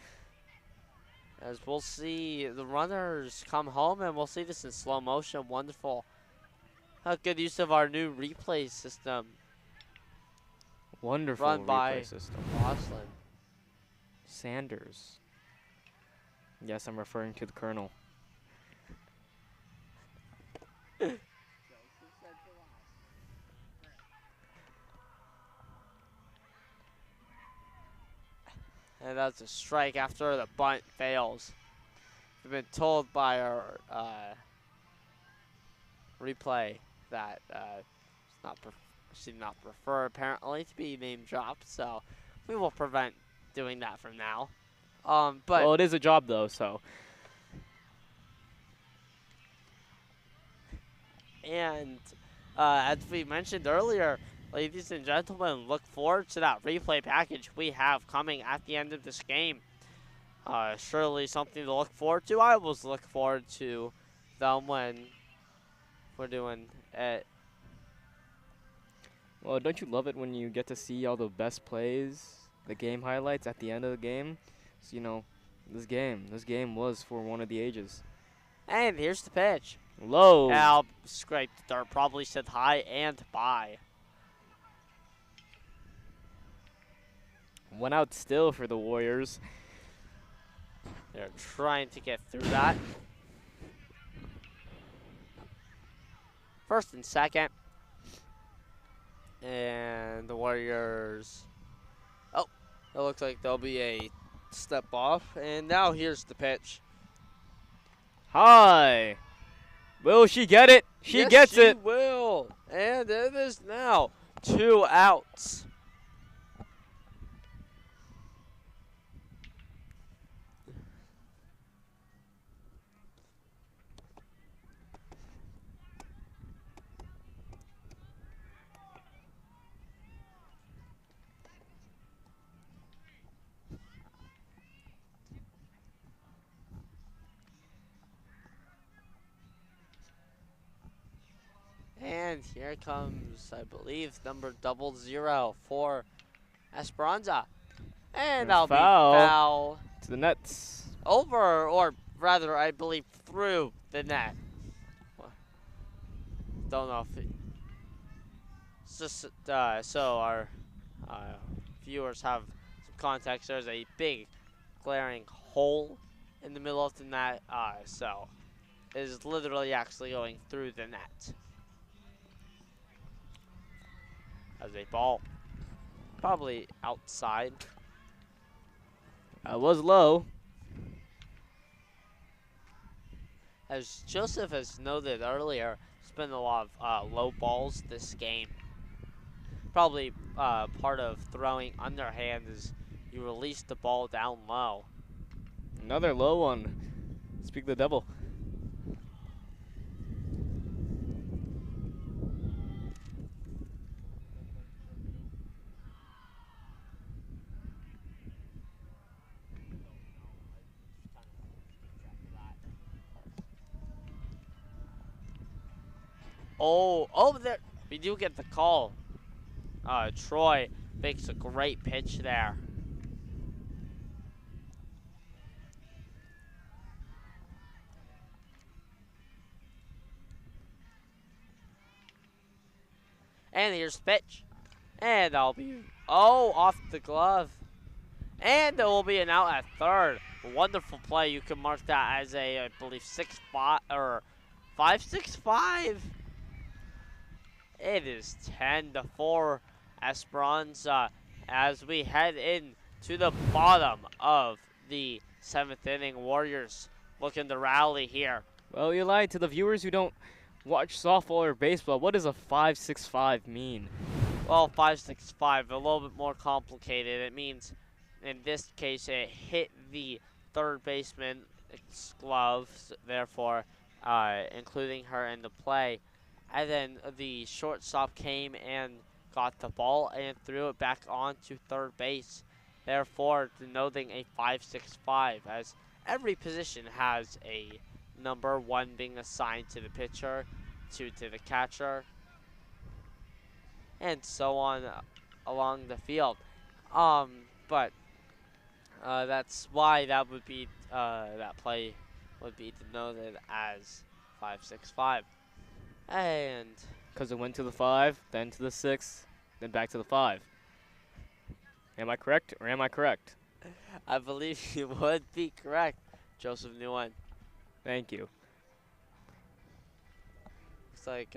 As we'll see the runners come home, and we'll see this in slow motion. Wonderful. Good use of our new replay system. Wonderful Run by replay system. Roslyn. Sanders. Yes, I'm referring to the Colonel. And that's a strike after the bunt fails. We've been told by our replay that she did not prefer apparently to be name dropped, so we will prevent doing that from now. But Well, it is a job though, so. And as we mentioned earlier, ladies and gentlemen, look forward to that replay package we have coming at the end of this game. Surely something to look forward to. I always look forward to them when we're doing it. Well, don't you love it when you get to see all the best plays, the game highlights at the end of the game? So, you know, this game was for one of the ages. And here's the pitch. Low. Al scraped the dirt, probably said hi and bye. Went out still for the Warriors. They're trying to get through that. First and second. And the Warriors. Oh, it looks like there'll be a step off. And now here's the pitch. High. Will she get it? She gets She it. will. And it is now 2 outs. And here comes, I believe, number 00 for Esperanza. And And that'll be foul. foul To the Nets. over, or rather, I believe, through the net. Don't know if it's just so our viewers have some context. There's a big glaring hole in the middle of the net, so it is literally actually going through the net. As a ball, probably outside. I was low. As Joseph has noted earlier, there's been a lot of low balls this game. Probably part of throwing underhand is you release the ball down low. Another low one. Speak the devil. Oh, there we do get the call. Troy makes a great pitch there. And here's the pitch. And that'll be, off the glove. And there will be an out at third. Wonderful play. You can mark that as a, I believe, 6-5 or 5-6-5. It is 10-4 Esperanza as we head in to the bottom of the 7th inning. Warriors looking to rally here. Well, Eli, to the viewers who don't watch softball or baseball, what does a 5-6-5 mean? Well, 5-6-5, a little bit more complicated. It means, in this case, it hit the third baseman's glove, therefore including her in the play. And then the shortstop came and got the ball and threw it back onto third base, therefore denoting a 5-6-5, as every position has a number, one being assigned to the pitcher, two to the catcher, and so on along the field. But that's why that would be that play would be denoted as 5-6-5. And Because it went to the 5, then to the 6, then back to the 5. Am I correct or am I correct? I believe you would be correct, Joseph Nguyen. Thank you. Looks like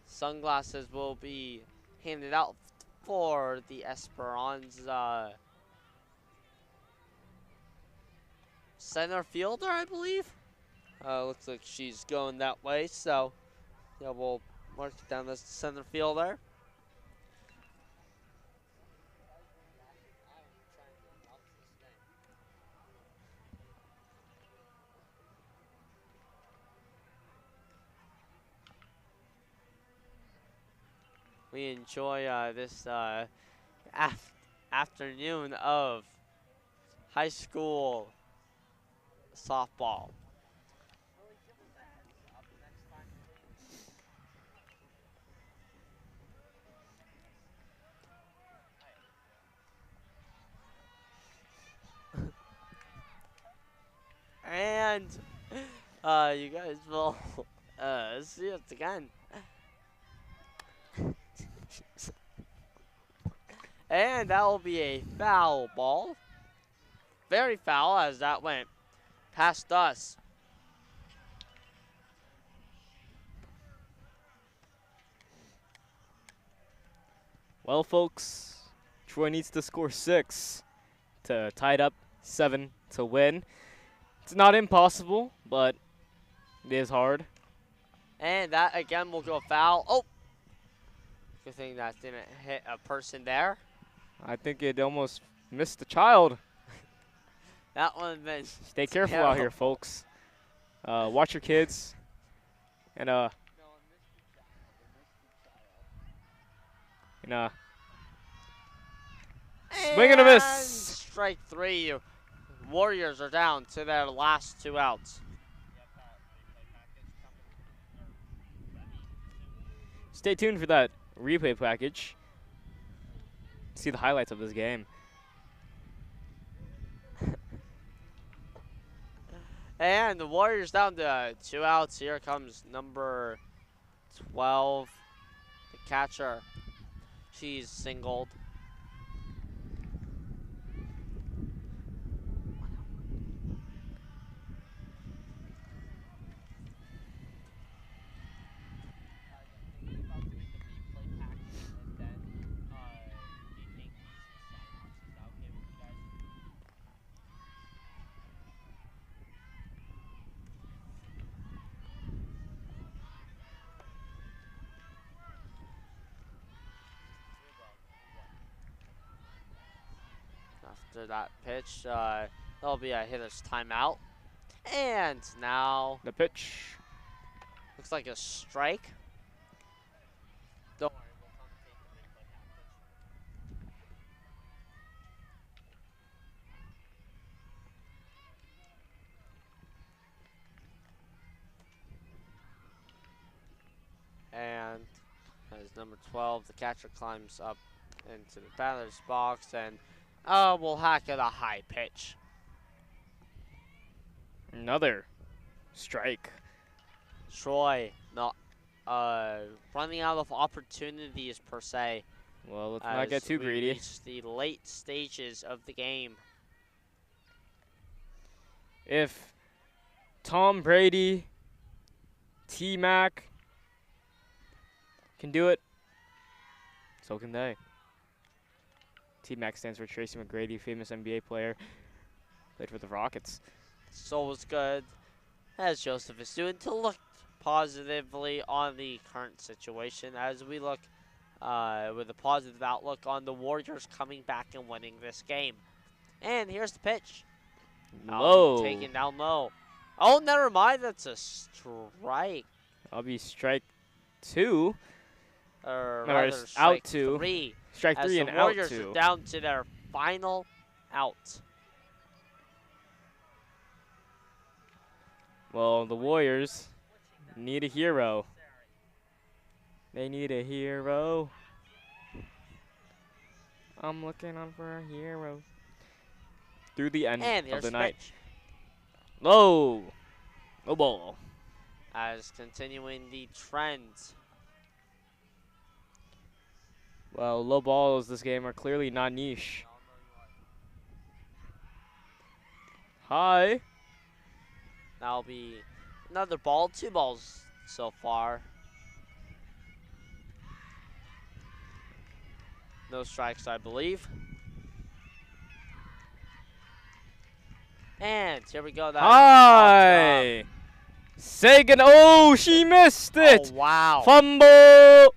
sunglasses will be handed out for the Esperanza center fielder, I believe. Looks like she's going that way, so yeah, we'll mark it down as the center fielder. We enjoy this afternoon of high school softball. And you guys will see it again. And that will be a foul ball. Very foul, as that went past us. Well, folks, Troy needs to score 6 to tie it up 7 to win. It's not impossible, but it is hard. And that again will go foul. Oh! Good thing that didn't hit a person there. I think it almost missed the child. That one been Stay careful out here, folks. Watch your kids. And swing and a miss. Strike 3. Warriors are down to their last 2 outs. stay tuned for that replay package. See the highlights of this game. And the Warriors down to 2 outs. Here comes number 12, the catcher. She's singled. After that pitch, there'll be a hitter's timeout. And now The pitch. looks like a strike. Don't worry, we'll commentate the replay package. And as number 12, the catcher climbs up into the batter's box and we'll hack at a high pitch. Another strike. Troy not running out of opportunities per se. Well, let's not get too we greedy. reach the late stages of the game. If Tom Brady, T-Mac can do it, so can they. T-Mac stands for Tracy McGrady, famous NBA player. Played for the Rockets. So was good as Joseph is doing to look positively on the current situation as we look with a positive outlook on the Warriors coming back and winning this game. And here's the pitch. Low. Taken down low. Oh, never mind. That's a strike. I'll be strike 2. Or No, rather, it's strike out 2. 3. Strike As 3 the and out Warriors 2. are down to their final out. Well, the Warriors need a hero. They need a hero. I'm looking on for a hero. Through the end And of here's the the night. pitch. Low. No ball. As continuing the trends. Well, low balls this game are clearly not niche. High. That'll be another ball, 2 balls so far. No strikes, I believe. And here we go. That High. Sagan. Oh, she missed it. Oh, wow. Fumble.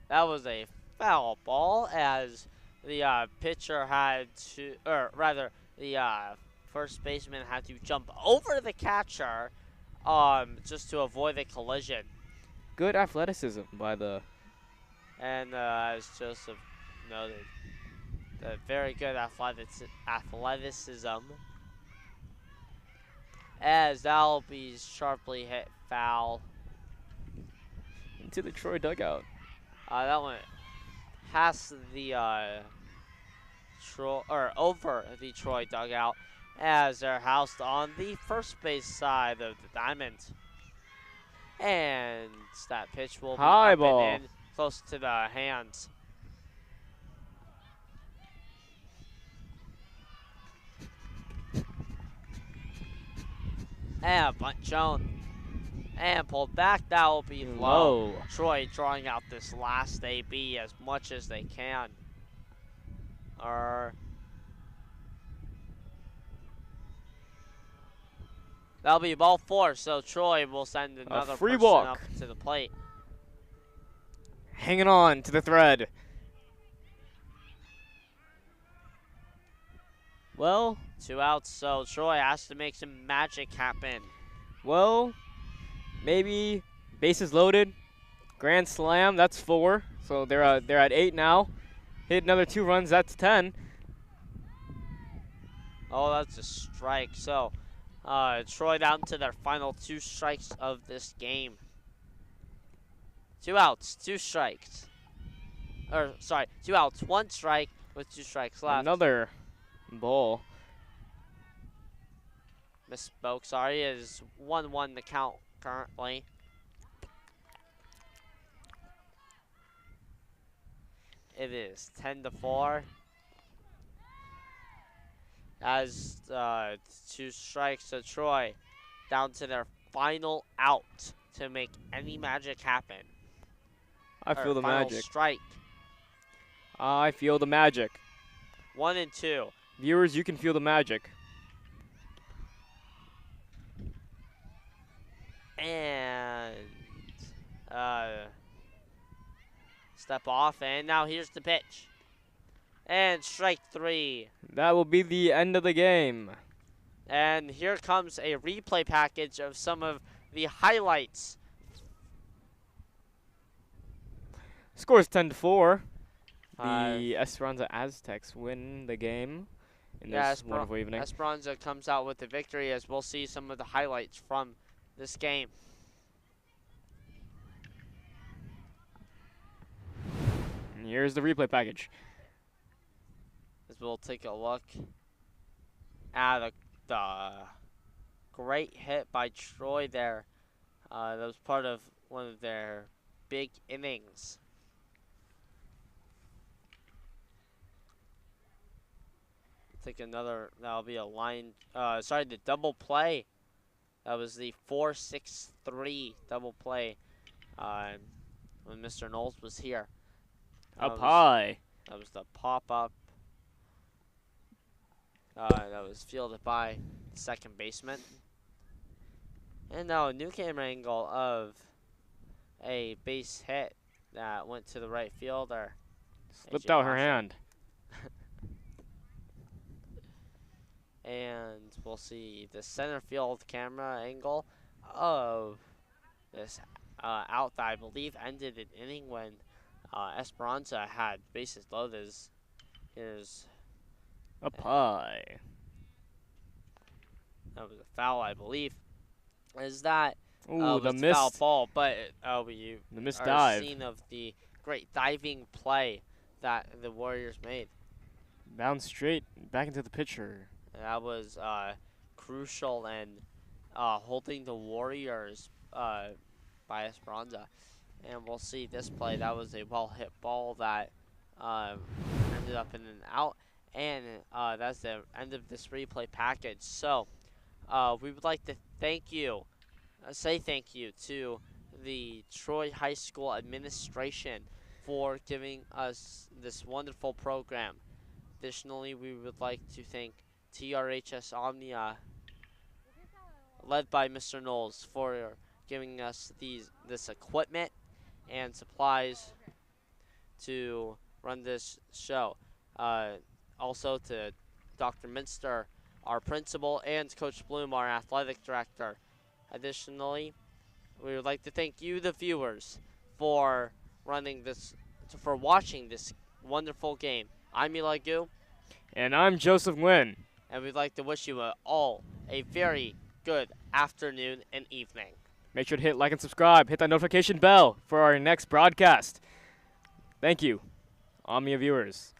That was a foul ball as the pitcher had to, or rather, the first baseman had to jump over the catcher just to avoid a collision. Good athleticism by the. And as Joseph noted, the very good athleticism. As that'll be sharply hit foul. Into the Troy dugout. That went past the over the Troy dugout as they're housed on the first base side of the diamond. And that pitch will be High up ball. and in, close to the hands. And bunt shown. And pulled back. That will be low. Low. Troy drawing out this last AB as much as they can. That'll be ball 4, so Troy will send another free person walk. up to the plate. Hanging on to the thread. Well, 2 outs, so Troy has to make some magic happen. well, maybe bases loaded. Grand slam, that's 4. So they're at 8 now. Hit another 2 runs, that's 10. Oh, that's a strike. So Troy down to their final 2 strikes of this game. 2 outs, 2 strikes. Or, sorry, 2 outs, 1 strike with 2 strikes left. Another ball. Misspoke, sorry, is 1-1 the count currently. It is 10-4. As 2 strikes to Troy, down to their final out to make any magic happen. I feel the final magic. Strike. I feel the magic. 1 and 2. Viewers, you can feel the magic. And step off, and now here's the pitch. And strike 3. That will be the end of the game. And here comes a replay package of some of the highlights. Score is 10-4. Uh, The Esperanza Aztecs win the game in Yeah, this wonderful evening. Esperanza comes out with the victory, as we'll see some of the highlights from this game. And here's the replay package. As we'll take a look at the great hit by Troy there. That was part of one of their big innings. Take another, that'll be a line, the double play. That was the 4-6-3 double play when Mr. Knowles was here. Up high. That was the pop-up. That was fielded by the second baseman. And now a new camera angle of a base hit that went to the right fielder. Slipped AJ out her Marshall. hand. And we'll see the center field camera angle of this out that I believe ended an inning when Esperanza had bases loaded. Here's Up high. that was a foul, I believe. Is that Ooh, was the a foul missed, ball? But you the missed are dive. scene of the great diving play that the Warriors made. Bounced straight back into the pitcher. That was crucial and holding the Warriors by Esperanza. And we'll see this play. That was a well-hit ball that ended up in an out. And that's the end of this replay package. So we would like to say thank you to the Troy High School administration for giving us this wonderful program. Additionally, we would like to thank TRHS Omnia, led by Mr. Knowles, for giving us this equipment and supplies to run this show. Also to Dr. Minster, our principal, and Coach Bloom, our athletic director. Additionally, we would like to thank you, the viewers, for watching this wonderful game. I'm Eli Gu. And I'm Joseph Nguyen. And we'd like to wish you all a very good afternoon and evening. Make sure to hit like and subscribe. Hit that notification bell for our next broadcast. Thank you, Omnia viewers.